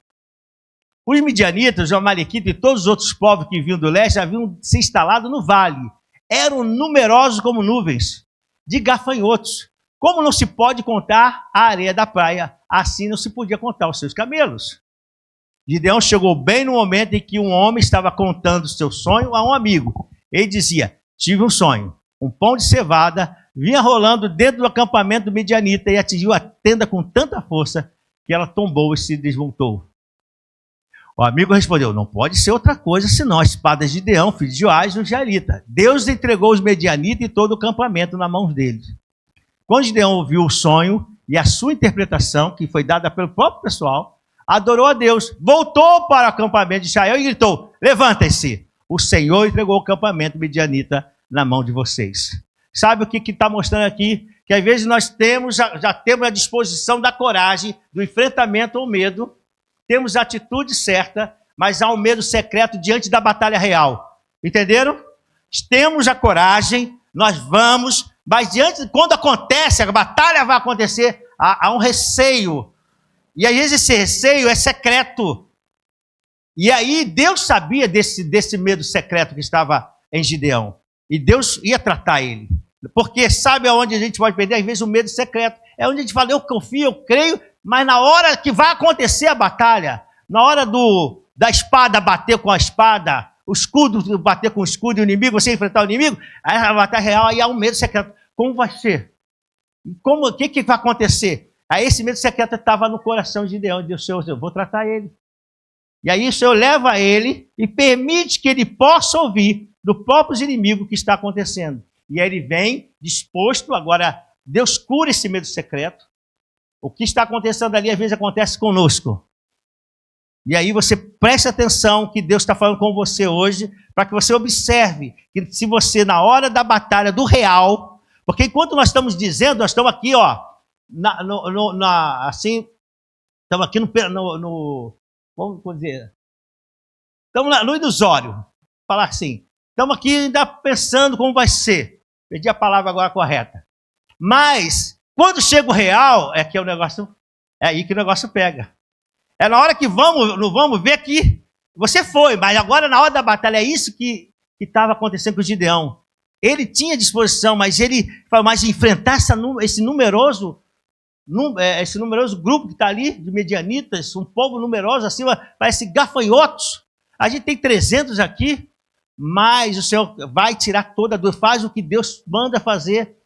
Os midianitas, os amalequitas e todos os outros povos que vinham do leste haviam se instalado no vale. Eram numerosos como nuvens, de gafanhotos. Como não se pode contar a areia da praia, assim não se podia contar os seus camelos. Gideão chegou bem no momento em que um homem estava contando seu sonho a um amigo. Ele dizia, tive um sonho. Um pão de cevada vinha rolando dentro do acampamento do midianita e atingiu a tenda com tanta força que ela tombou e se desmontou. O amigo respondeu, não pode ser outra coisa senão a espada de Gideão, filho de Joás, o israelita. Deus entregou os midianitas e todo o acampamento na mão deles. Quando Gideão ouviu o sonho e a sua interpretação, que foi dada pelo próprio pessoal, adorou a Deus, voltou para o acampamento de Israel e gritou, levantem-se, o Senhor entregou o acampamento midianita na mão de vocês. Sabe o que está mostrando aqui? Que às vezes nós já temos a disposição da coragem, do enfrentamento ao medo, temos a atitude certa, mas há um medo secreto diante da batalha real. Entenderam? Temos a coragem, nós vamos, mas quando acontece, a batalha vai acontecer, há um receio. E às vezes esse receio é secreto. E aí Deus sabia desse medo secreto que estava em Gideão. E Deus ia tratar ele. Porque sabe aonde a gente pode perder? Às vezes o medo secreto. É onde a gente fala, eu confio, eu creio, mas na hora que vai acontecer a batalha, na hora da espada bater com a espada, o escudo bater com o escudo e o inimigo, você enfrentar o inimigo, aí a batalha real, aí há um medo secreto. Como vai ser? O que vai acontecer? Aí esse medo secreto estava no coração de Gideão. Deus, Senhor, eu vou tratar ele. E aí o Senhor leva ele e permite que ele possa ouvir do próprio inimigo que está acontecendo. E aí ele vem disposto, agora Deus cura esse medo secreto. O que está acontecendo ali, às vezes acontece conosco. E aí você preste atenção que Deus está falando com você hoje, para que você observe que se você, na hora da batalha do real, porque enquanto nós estamos dizendo, nós estamos aqui, ó, assim, estamos aqui vamos dizer, estamos no ilusório, falar assim, estamos aqui ainda pensando como vai ser, perdi a palavra agora correta, mas quando chega o real, é aí que o negócio pega. É na hora que vamos ver que você foi, mas agora na hora da batalha é isso que estava acontecendo com o Gideão. Ele tinha disposição, mas enfrentar esse numeroso grupo que está ali, de medianitas, um povo numeroso, assim, parece gafanhotos. A gente tem 300 aqui, mas o Senhor vai tirar toda a dor, faz o que Deus manda fazer.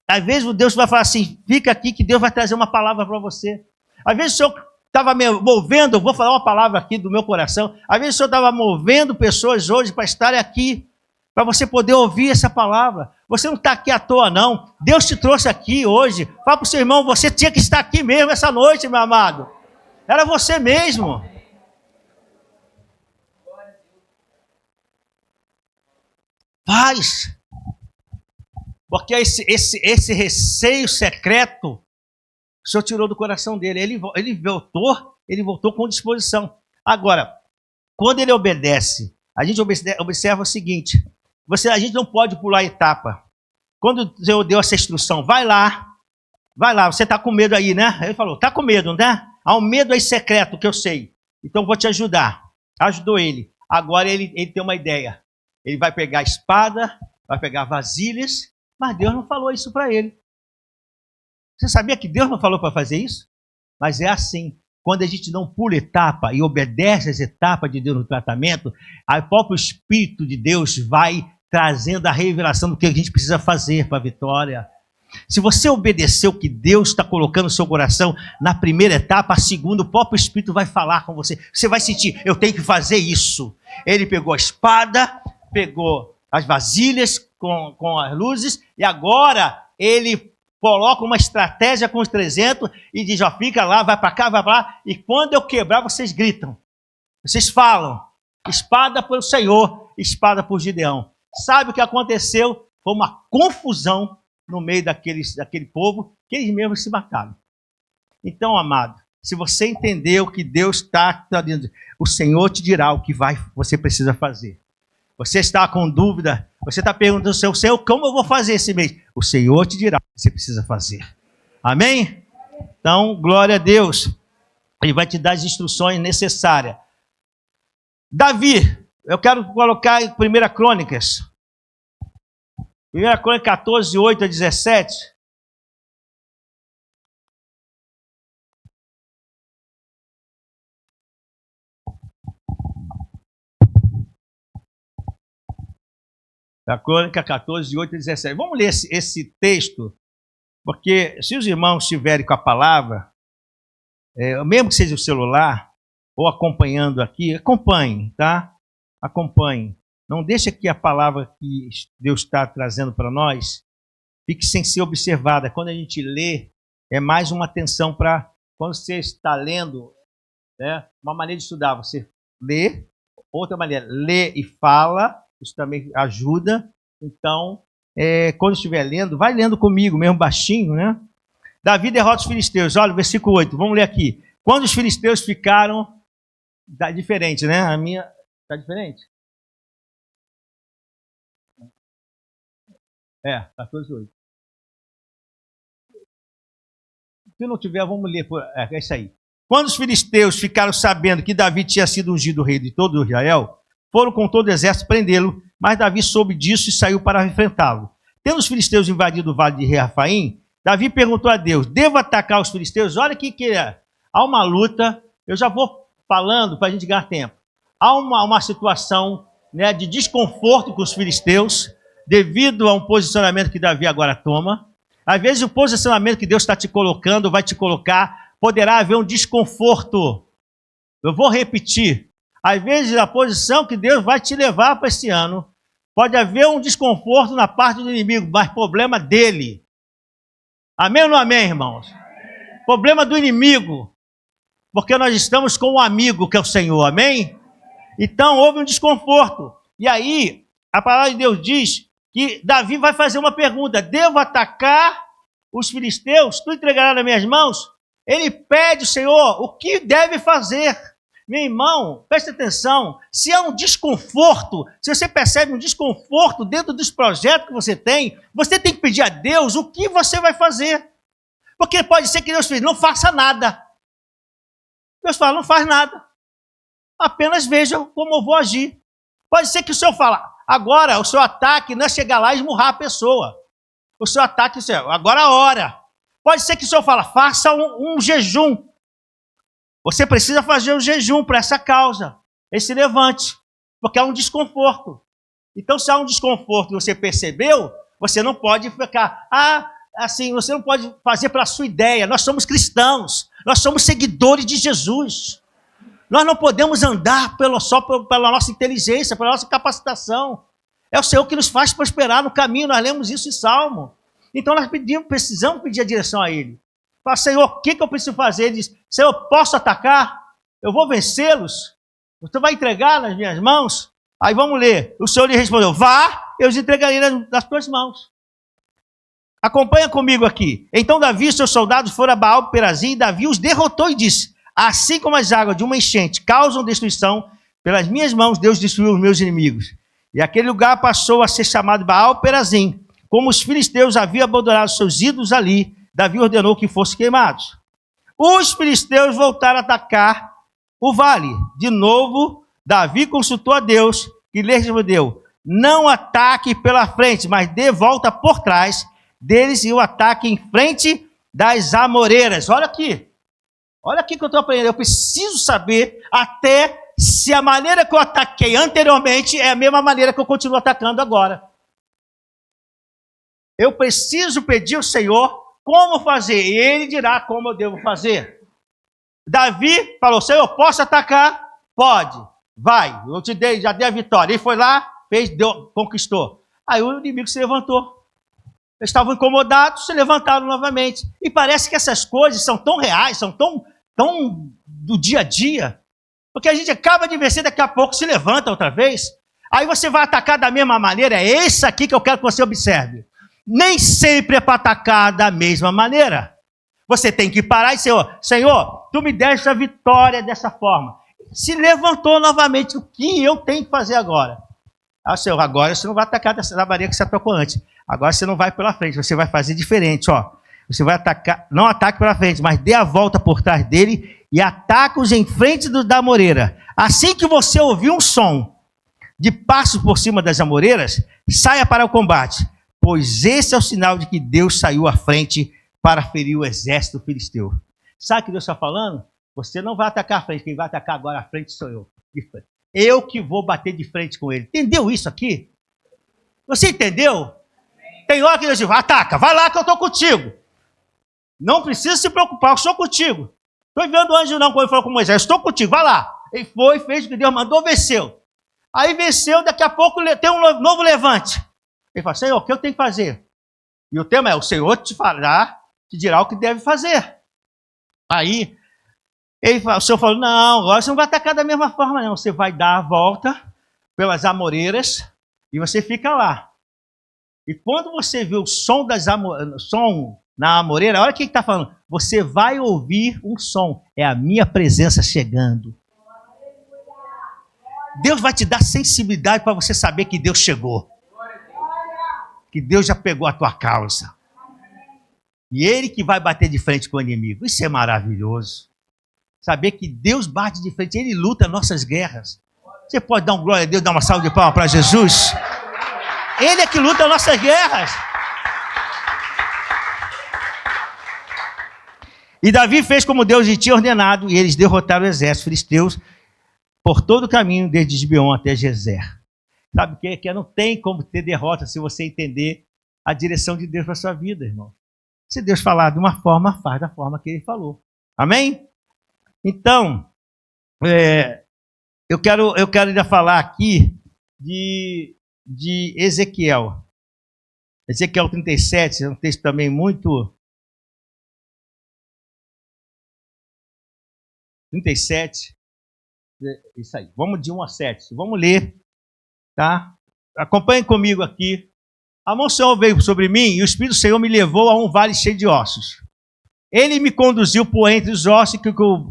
Às vezes Deus vai falar assim, fica aqui que Deus vai trazer uma palavra para você. Às vezes o Senhor estava me movendo, eu vou falar uma palavra aqui do meu coração, às vezes o Senhor estava movendo pessoas hoje para estarem aqui, para você poder ouvir essa palavra. Você não está aqui à toa, não. Deus te trouxe aqui hoje. Fala para o seu irmão, você tinha que estar aqui mesmo essa noite, meu amado. Era você mesmo. Paz. Porque esse receio secreto, o Senhor tirou do coração dele. Ele voltou com disposição. Agora, quando ele obedece, a gente observa o seguinte, a gente não pode pular etapa. Quando o Senhor deu essa instrução, vai lá, você está com medo aí, né? Ele falou, está com medo, né? Há um medo aí secreto que eu sei. Então vou te ajudar. Ajudou ele. Agora ele tem uma ideia. Ele vai pegar a espada, vai pegar vasilhas, mas Deus não falou isso para ele. Você sabia que Deus não falou para fazer isso? Mas é assim. Quando a gente não pula etapa e obedece as etapas de Deus no tratamento, o próprio Espírito de Deus vai trazendo a revelação do que a gente precisa fazer para a vitória. Se você obedecer o que Deus está colocando no seu coração, na primeira etapa, a segunda, o próprio Espírito vai falar com você. Você vai sentir, eu tenho que fazer isso. Ele pegou a espada, pegou as vasilhas com as luzes, e agora ele coloca uma estratégia com os 300 e diz, ó, fica lá, vai para cá, vai para lá, e quando eu quebrar, vocês gritam. Vocês falam, espada por Senhor, espada por Gideão. Sabe o que aconteceu? Foi uma confusão no meio daquele povo, que eles mesmos se mataram. Então, amado, se você entender o que Deus está dizendo, o Senhor te dirá o que você precisa fazer. Você está com dúvida, você está perguntando ao Senhor, como eu vou fazer esse mês? O Senhor te dirá o que você precisa fazer. Amém? Então, glória a Deus. Ele vai te dar as instruções necessárias. Davi, eu quero colocar em 1 Crônicas. 1 Crônicas 14, 8 a 17. A Crônica 14, 8 a 17. Vamos ler esse texto, porque se os irmãos estiverem com a palavra, mesmo que seja o celular, ou acompanhando aqui, acompanhem, tá? Acompanhem. Não deixe que a palavra que Deus está trazendo para nós fique sem ser observada. Quando a gente lê, é mais uma atenção para... Quando você está lendo, né, uma maneira de estudar, você lê, outra maneira, lê e fala, isso também ajuda. Então, quando estiver lendo, vai lendo comigo, mesmo baixinho, né? Davi derrota os filisteus. Olha o versículo 8, vamos ler aqui. Quando os filisteus ficaram... Tá diferente, né? A minha... Tá diferente? 14:8. Se não tiver, vamos ler. É isso aí. Quando os filisteus ficaram sabendo que Davi tinha sido ungido rei de todo Israel, foram com todo o exército prendê-lo, mas Davi soube disso e saiu para enfrentá-lo. Tendo os filisteus invadido o vale de Refaim, Davi perguntou a Deus, devo atacar os filisteus? Olha que é. Há uma luta, eu já vou falando para a gente ganhar tempo. Há uma situação, né, de desconforto com os filisteus, devido a um posicionamento que Davi agora toma. Às vezes o posicionamento que Deus está te colocando, vai te colocar, poderá haver um desconforto. Eu vou repetir. Às vezes a posição que Deus vai te levar para esse ano, pode haver um desconforto na parte do inimigo, mas problema dele. Amém ou não amém, irmãos? Problema do inimigo. Porque nós estamos com um amigo que é o Senhor, amém? Então houve um desconforto. E aí, a palavra de Deus diz que Davi vai fazer uma pergunta: devo atacar os filisteus? Tu entregarás nas minhas mãos? Ele pede, Senhor, o que deve fazer? Meu irmão, preste atenção, se há um desconforto, se você percebe um desconforto dentro dos projetos que você tem que pedir a Deus o que você vai fazer. Porque pode ser que Deus diga, não faça nada. Deus fala, não faz nada. Apenas veja como eu vou agir. Pode ser que o Senhor fala, agora o seu ataque não é chegar lá e esmurrar a pessoa. O seu ataque é, agora a hora. Pode ser que o Senhor fala, faça um jejum. Você precisa fazer um jejum para essa causa. Esse levante. Porque há um desconforto. Então, se há um desconforto e você percebeu, você não pode ficar, assim, você não pode fazer pela sua ideia. Nós somos cristãos. Nós somos seguidores de Jesus. Nós não podemos andar só pela nossa inteligência, pela nossa capacitação. É o Senhor que nos faz prosperar no caminho. Nós lemos isso em Salmo. Então, nós precisamos pedir a direção a Ele. Fala, Senhor, o que eu preciso fazer? Ele diz, Senhor, posso atacar? Eu vou vencê-los? Você vai entregar nas minhas mãos? Aí vamos ler. O Senhor lhe respondeu, vá, eu os entregarei nas tuas mãos. Acompanha comigo aqui. Então Davi e seus soldados foram a Baal-Perazim, e Davi os derrotou e disse, assim como as águas de uma enchente causam destruição, pelas minhas mãos Deus destruiu os meus inimigos. E aquele lugar passou a ser chamado Baal-Perazim. Como os filisteus haviam abandonado seus ídolos ali, Davi ordenou que fossem queimados. Os filisteus voltaram a atacar o vale. De novo, Davi consultou a Deus, que lhe respondeu, não ataque pela frente, mas dê volta por trás deles e o ataque em frente das amoreiras. Olha aqui que eu estou aprendendo. Eu preciso saber até se a maneira que eu ataquei anteriormente é a mesma maneira que eu continuo atacando agora. Eu preciso pedir ao Senhor como fazer, e Ele dirá como eu devo fazer. Davi falou, Senhor, posso atacar? Pode, vai, eu te dei, já dei a vitória. Ele foi lá, fez, deu, conquistou. Aí o inimigo se levantou. Eles estavam incomodados, se levantaram novamente. E parece que essas coisas são tão reais, são tão do dia a dia, porque a gente acaba de vencer, daqui a pouco se levanta outra vez. Aí você vai atacar da mesma maneira. É esse aqui que eu quero que você observe. Nem sempre é para atacar da mesma maneira. Você tem que parar e dizer, Senhor, tu me deste a vitória dessa forma. Se levantou novamente, o que eu tenho que fazer agora? Senhor, agora você não vai atacar da maneira que você atacou antes. Agora você não vai pela frente, você vai fazer diferente, ó. Você vai atacar, não ataque pela frente, mas dê a volta por trás dele e ataque-os em frente da amoreira. Assim que você ouvir um som de passos por cima das amoreiras, saia para o combate, pois esse é o sinal de que Deus saiu à frente para ferir o exército filisteu. Sabe o que Deus está falando? Você não vai atacar a frente, quem vai atacar agora à frente sou eu. Eu que vou bater de frente com ele. Entendeu isso aqui? Você entendeu? Tem hora que Deus diz, ataca, vai lá que eu estou contigo. Não precisa se preocupar, eu estou contigo. Estou enviando o anjo não, quando ele falou com Moisés, estou contigo, vai lá. Ele foi, fez o que Deus mandou, venceu. Aí venceu, daqui a pouco tem um novo levante. Ele fala, Senhor, o que eu tenho que fazer? E o tema é, o Senhor te dirá o que deve fazer. Aí, o Senhor falou, não, agora você não vai atacar da mesma forma não. Você vai dar a volta pelas amoreiras e você fica lá. E quando você vê o som na amoreira, olha o que está falando. Você vai ouvir um som. É a minha presença chegando. Deus vai te dar sensibilidade para você saber que Deus chegou. Que Deus já pegou a tua causa. E Ele que vai bater de frente com o inimigo. Isso é maravilhoso. Saber que Deus bate de frente, Ele luta nossas guerras. Você pode dar um glória a Deus, dar uma salva de palmas para Jesus? Ele é que luta nossas guerras. E Davi fez como Deus lhe tinha ordenado, e eles derrotaram o exército filisteus por todo o caminho, desde Gibeon até Gezer. Sabe o que? Que não tem como ter derrota se você entender a direção de Deus para a sua vida, irmão. Se Deus falar de uma forma, faz da forma que Ele falou. Amém? Então, eu quero ainda falar aqui de Ezequiel. Ezequiel 37, é um texto também muito... 37, isso aí, vamos de 1 a 7, vamos ler, tá? Acompanhem comigo aqui. A mão do Senhor veio sobre mim e o Espírito do Senhor me levou a um vale cheio de ossos. Ele me conduziu por entre os ossos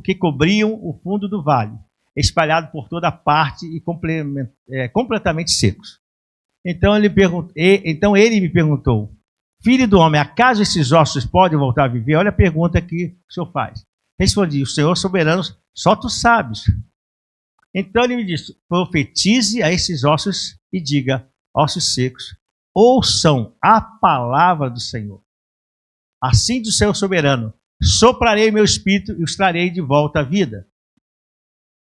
que cobriam o fundo do vale, espalhado por toda parte e completamente secos. Então ele me perguntou, filho do homem, acaso esses ossos podem voltar a viver? Olha a pergunta que o Senhor faz. Respondi, o Senhor soberano, só tu sabes. Então ele me disse, profetize a esses ossos e diga, ossos secos, ouçam a palavra do Senhor. Assim diz o Senhor soberano, soprarei meu espírito e os trarei de volta à vida.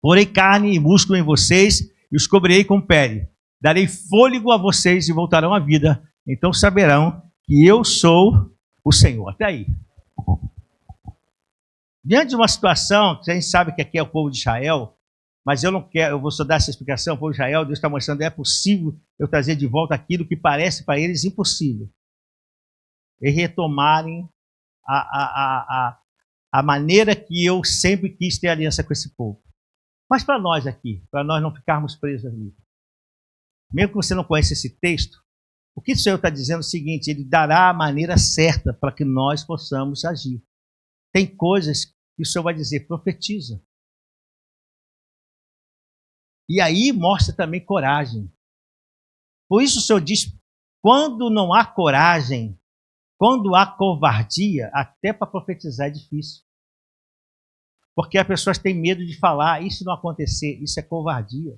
Porei carne e músculo em vocês e os cobrirei com pele. Darei fôlego a vocês e voltarão à vida. Então saberão que eu sou o Senhor. Até aí. Diante de uma situação, que a gente sabe que aqui é o povo de Israel, mas eu não quero, eu vou só dar essa explicação, o povo de Israel, Deus está mostrando, é possível eu trazer de volta aquilo que parece para eles impossível. E retomarem a maneira que eu sempre quis ter aliança com esse povo. Mas para nós aqui, para nós não ficarmos presos ali, mesmo que você não conheça esse texto, o que o Senhor está dizendo é o seguinte, Ele dará a maneira certa para que nós possamos agir. Tem coisas que o Senhor vai dizer, profetiza. E aí mostra também coragem. Por isso o Senhor diz, quando não há coragem, quando há covardia, até para profetizar é difícil. Porque as pessoas têm medo de falar, isso não acontecer, isso é covardia.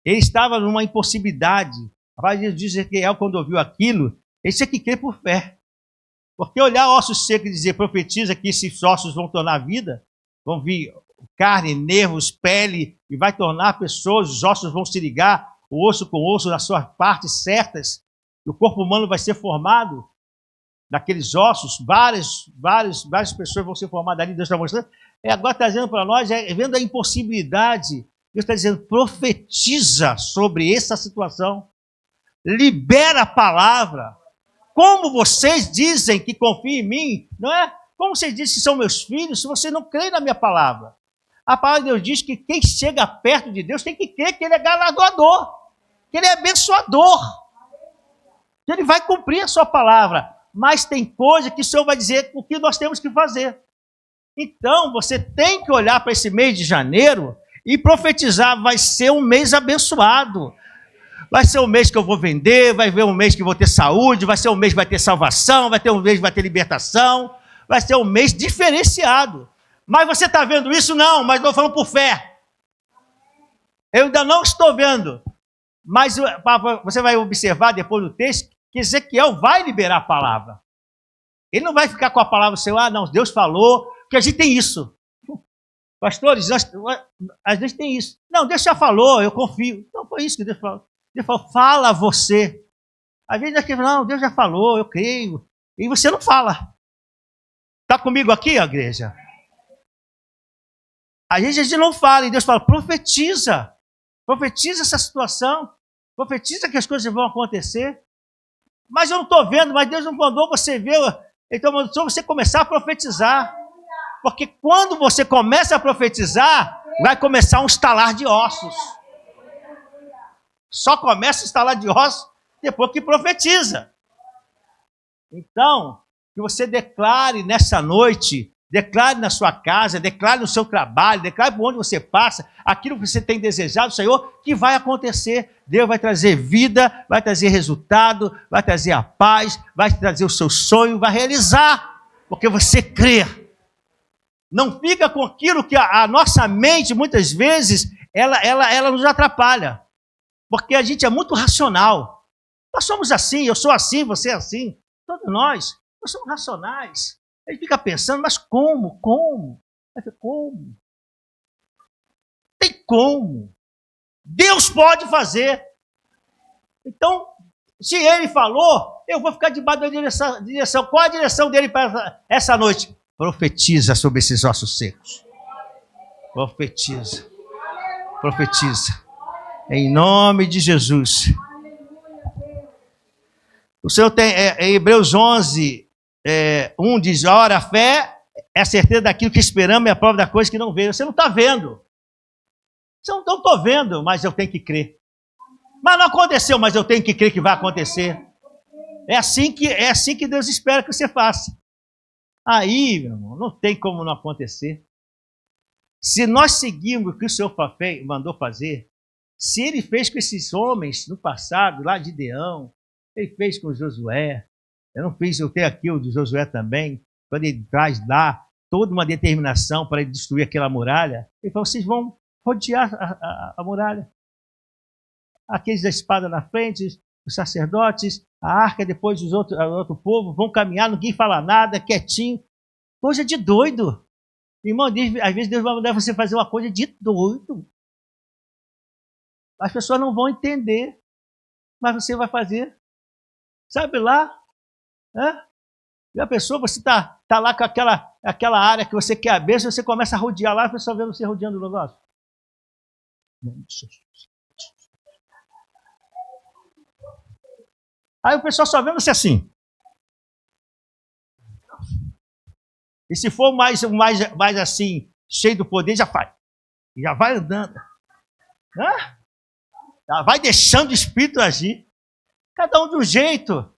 Ele estava numa impossibilidade. A palavra de Ezequiel, quando ouviu aquilo, ele tinha que crer por fé. Porque olhar ossos secos e dizer, profetiza que esses ossos vão tornar vida, vão vir carne, nervos, pele, e vai tornar pessoas, os ossos vão se ligar, o osso com osso, nas suas partes certas, e o corpo humano vai ser formado daqueles ossos, várias pessoas vão ser formadas ali, Deus está mostrando. Agora está dizendo para nós, vendo a impossibilidade, Deus está dizendo, profetiza sobre essa situação, libera a palavra. Como vocês dizem que confiam em mim, não é? Como vocês dizem que são meus filhos, se vocês não creem na minha palavra? A palavra de Deus diz que quem chega perto de Deus tem que crer que Ele é galardoador, que Ele é abençoador, que Ele vai cumprir a sua palavra. Mas tem coisa que o Senhor vai dizer o que nós temos que fazer. Então, você tem que olhar para esse mês de janeiro e profetizar, vai ser um mês abençoado. Vai ser um mês que eu vou vender, vai ser um mês que eu vou ter saúde, vai ser um mês que vai ter salvação, vai ter um mês que vai ter libertação, vai ser um mês diferenciado. Mas você está vendo isso? Não, mas estou falando por fé. Eu ainda não estou vendo. Mas você vai observar depois do texto que Ezequiel vai liberar a palavra. Ele não vai ficar com a palavra, seu, não, Deus falou, porque a gente tem isso. Pastores, a gente tem isso. Não, Deus já falou, eu confio. Não foi isso que Deus falou. Deus falou, fala você. Às vezes aqui, não, Deus já falou, eu creio. E você não fala. Está comigo aqui, igreja? Às vezes a gente não fala, e Deus fala, profetiza. Profetiza essa situação. Profetiza que as coisas vão acontecer. Mas eu não estou vendo, mas Deus não mandou você ver. Então mandou você começar a profetizar. Porque quando você começa a profetizar, vai começar um estalar de ossos. Só começa a estalar de ossos depois que profetiza. Então, que você declare nessa noite, declare na sua casa, declare no seu trabalho, declare por onde você passa, aquilo que você tem desejado, Senhor, que vai acontecer. Deus vai trazer vida, vai trazer resultado, vai trazer a paz, vai trazer o seu sonho, vai realizar, porque você crê. Não fica com aquilo que a nossa mente, muitas vezes, ela nos atrapalha. Porque a gente é muito racional. Nós somos assim, eu sou assim, você é assim. Todos nós somos racionais. A gente fica pensando, mas como? Como? Tem como. Deus pode fazer. Então, se Ele falou, eu vou ficar debaixo da direção. Qual a direção dele para essa noite? Profetiza sobre esses ossos secos. Profetiza. Em nome de Jesus. O Senhor tem, em Hebreus 11, 1 diz, ora, a fé é a certeza daquilo que esperamos e a prova da coisa que não veio. Você não está vendo. Você não estou vendo, mas eu tenho que crer. Mas não aconteceu, mas eu tenho que crer que vai acontecer. É assim que Deus espera que você faça. Aí, meu irmão, não tem como não acontecer. Se nós seguirmos o que o Senhor mandou fazer, se Ele fez com esses homens no passado, lá de Gideão, Ele fez com Josué, eu tenho aqui o de Josué também, quando ele traz lá toda uma determinação para ele destruir aquela muralha, ele falou, vocês vão rodear a muralha. Aqueles da espada na frente, os sacerdotes, a arca, depois o outro povo, vão caminhar, ninguém fala nada, quietinho. Coisa de doido. Irmão, às vezes Deus vai mandar você fazer uma coisa de doido. As pessoas não vão entender, mas você vai fazer. Sabe lá? E a pessoa, você está lá com aquela área que você quer a bênção, você começa a rodear lá, a pessoa vê você rodeando o negócio. Aí o pessoal só vê você assim. E se for mais assim, cheio do poder, já faz. Já vai andando. Já vai deixando o Espírito agir. Cada um de um jeito.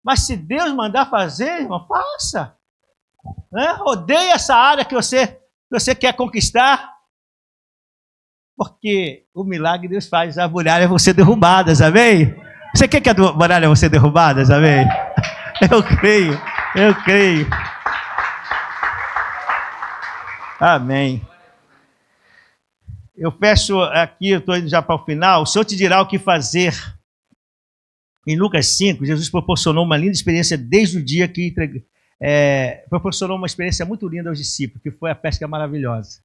Mas se Deus mandar fazer, irmão, faça. Rodeie essa área que você quer conquistar. Porque o milagre Deus faz. As muralhas vão ser derrubadas, amém? Você quer que a muralha vão ser derrubadas, amém? Eu creio. Amém. Eu fecho aqui, eu estou indo já para o final. O Senhor te dirá o que fazer. Em Lucas 5, Jesus proporcionou uma linda experiência desde o dia que proporcionou uma experiência muito linda aos discípulos, que foi a pesca maravilhosa.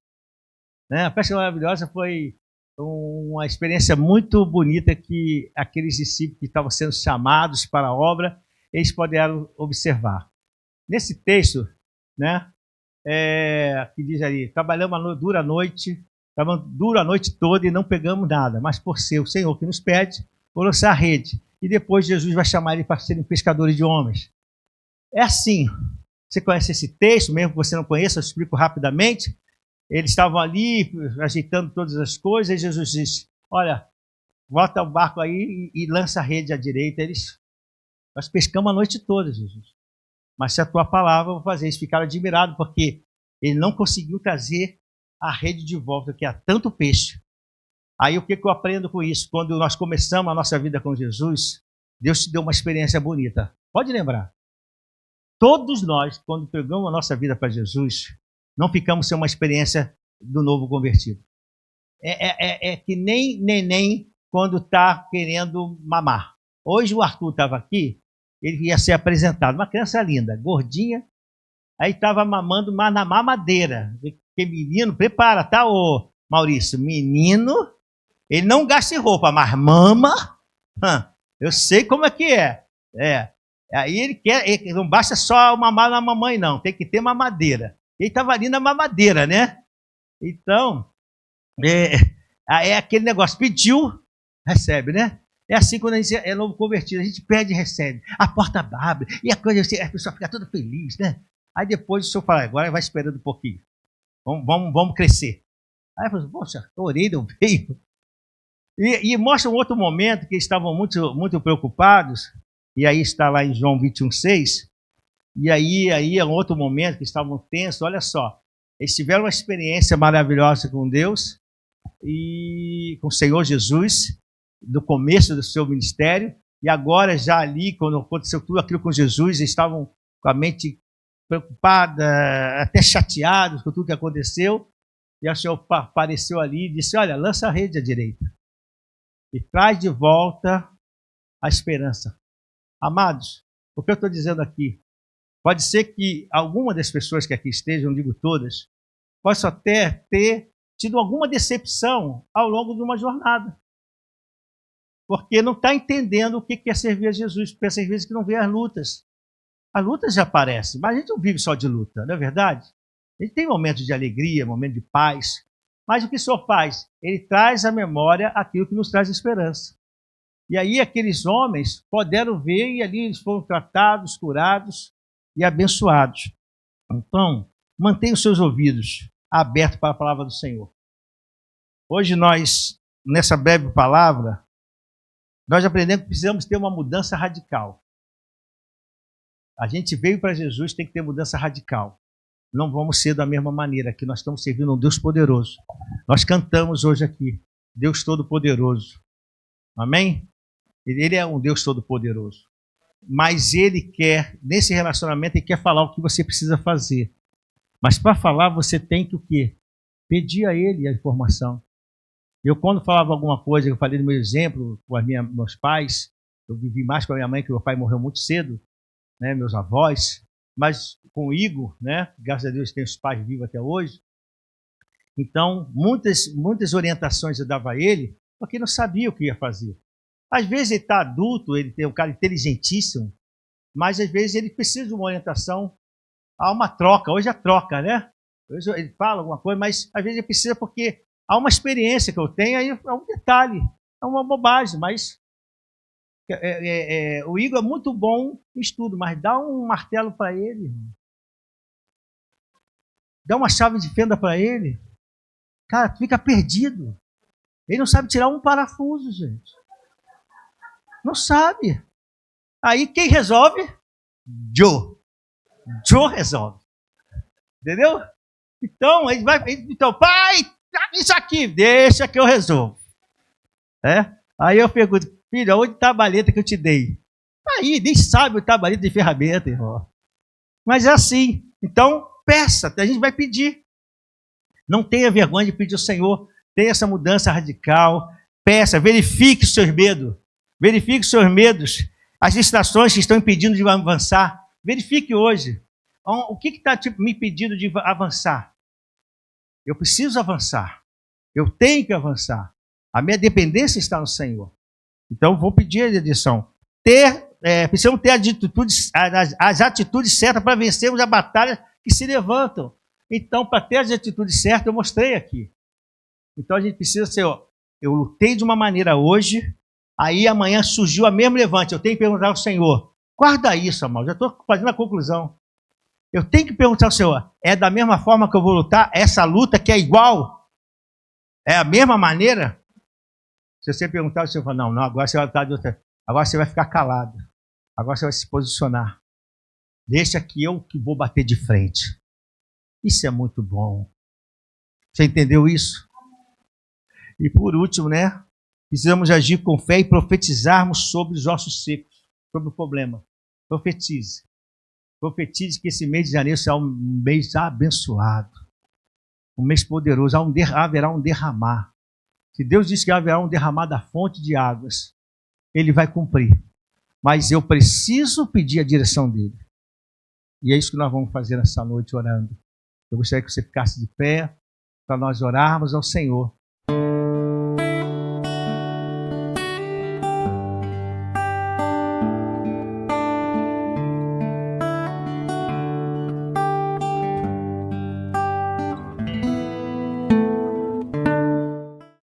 né? A pesca maravilhosa foi uma experiência muito bonita que aqueles discípulos que estavam sendo chamados para a obra, eles puderam observar. Nesse texto, né, que diz ali, trabalhamos dura a noite toda e não pegamos nada, mas por ser o Senhor que nos pede, vou lançar a rede. E depois Jesus vai chamar ele para serem pescadores de homens. É assim. Você conhece esse texto, mesmo que você não conheça, eu explico rapidamente. Eles estavam ali ajeitando todas as coisas, e Jesus disse, olha, bota o barco aí e lança a rede à direita. Nós pescamos a noite toda, Jesus. Mas se a tua palavra, eu vou fazer. Eles ficaram admirados, porque ele não conseguiu trazer a rede de volta, que há tanto peixe. Aí o que eu aprendo com isso? Quando nós começamos a nossa vida com Jesus, Deus te deu uma experiência bonita. Pode lembrar. Todos nós, quando pegamos a nossa vida para Jesus, não ficamos sem uma experiência do novo convertido. É que nem neném quando está querendo mamar. Hoje o Arthur estava aqui, ele ia ser apresentado, uma criança linda, gordinha, aí estava mamando na mamadeira. Porque menino, prepara, tá, ô Maurício? Menino, ele não gasta em roupa, mas mama, eu sei como é que é. Aí ele não basta só mamar na mamãe, não, tem que ter mamadeira. Ele estava ali na mamadeira, né? Então, é aquele negócio, pediu, recebe, né? É assim quando a gente é novo convertido, a gente pede e recebe. A porta abre, e a pessoa fica toda feliz, né? Aí depois o senhor fala, agora vai esperando um pouquinho. Vamos crescer. Aí eu falo, poxa, a orelha não veio. E mostra um outro momento que eles estavam muito, muito preocupados, e aí está lá em João 21:6, e aí é um outro momento que estavam tensos, olha só, eles tiveram uma experiência maravilhosa com Deus, e com o Senhor Jesus, no começo do seu ministério, e agora já ali, quando aconteceu tudo aquilo com Jesus, eles estavam com a mente preocupada, até chateados com tudo que aconteceu, e o Senhor apareceu ali e disse, olha, lança a rede à direita, e traz de volta a esperança. Amados, o que eu estou dizendo aqui, pode ser que alguma das pessoas que aqui estejam, não digo todas, possa até ter tido alguma decepção ao longo de uma jornada. Porque não está entendendo o que é servir a Jesus, porque às vezes que não vê as lutas. As lutas já aparecem, mas a gente não vive só de luta, não é verdade? A gente tem momentos de alegria, momentos de paz, mas o que o Senhor faz? Ele traz à memória aquilo que nos traz esperança. E aí aqueles homens puderam ver e ali eles foram tratados, curados e abençoados. Então, mantenha os seus ouvidos abertos para a palavra do Senhor. Hoje nós, nessa breve palavra, nós aprendemos que precisamos ter uma mudança radical. A gente veio para Jesus, tem que ter mudança radical. Não vamos ser da mesma maneira, que nós estamos servindo um Deus poderoso. Nós cantamos hoje aqui, Deus Todo-Poderoso. Amém? Ele é um Deus Todo-Poderoso. Mas Ele quer, nesse relacionamento, Ele quer falar o que você precisa fazer. Mas para falar, você tem que o quê? Pedir a Ele a informação. Eu, quando falava alguma coisa, eu falei no meu exemplo, com meus pais, eu vivi mais com a minha mãe, que meu pai morreu muito cedo, né, meus avós, mas com o Igor, né, graças a Deus tem os pais vivos até hoje. Então, muitas orientações eu dava a ele, porque não sabia o que ia fazer. Às vezes ele está adulto, ele tem um cara inteligentíssimo, mas às vezes ele precisa de uma orientação. Há uma troca, hoje é troca, né? Hoje ele fala alguma coisa, mas às vezes ele precisa porque há uma experiência que eu tenho, aí é um detalhe, é uma bobagem, mas o Igor é muito bom em estudo, mas dá um martelo para ele, irmão. Dá uma chave de fenda para ele, cara, fica perdido. Ele não sabe tirar um parafuso, gente. Não sabe. Aí quem resolve? Joe. Joe resolve. Entendeu? Então, ele vai. Então, pai, isso aqui, deixa que eu resolvo. Aí eu pergunto, filho, onde está a baleta que eu te dei? Aí, nem sabe onde está a baleta de ferramenta, irmão. Mas é assim. Então, peça, a gente vai pedir. Não tenha vergonha de pedir ao Senhor. Tenha essa mudança radical. Peça, verifique os seus medos. Verifique os seus medos. As distrações que estão impedindo de avançar. Verifique hoje. O que está me impedindo de avançar? Eu preciso avançar. Eu tenho que avançar. A minha dependência está no Senhor. Então, vou pedir a edição. Precisamos ter as atitudes certas para vencermos a batalha que se levantam. Então, para ter as atitudes certas, eu mostrei aqui. Então, a gente precisa ser, eu lutei de uma maneira hoje, aí amanhã surgiu a mesma levante. Eu tenho que perguntar ao Senhor, guarda isso, amor, já estou fazendo a conclusão. Eu tenho que perguntar ao Senhor, é da mesma forma que eu vou lutar? Essa luta que é igual? É a mesma maneira? Se você perguntar, o Senhor fala, não, agora você vai lutar de outra. Agora você vai ficar calado. Agora você vai se posicionar. Deixa que eu que vou bater de frente. Isso é muito bom. Você entendeu isso? E por último, né? Precisamos agir com fé e profetizarmos sobre os ossos secos, sobre o problema. Profetize. Profetize que esse mês de janeiro será um mês abençoado. Um mês poderoso. Haverá um derramar. Se Deus disse que haverá um derramar da fonte de águas, Ele vai cumprir. Mas eu preciso pedir a direção dEle. E é isso que nós vamos fazer nessa noite orando. Eu gostaria que você ficasse de pé para nós orarmos ao Senhor.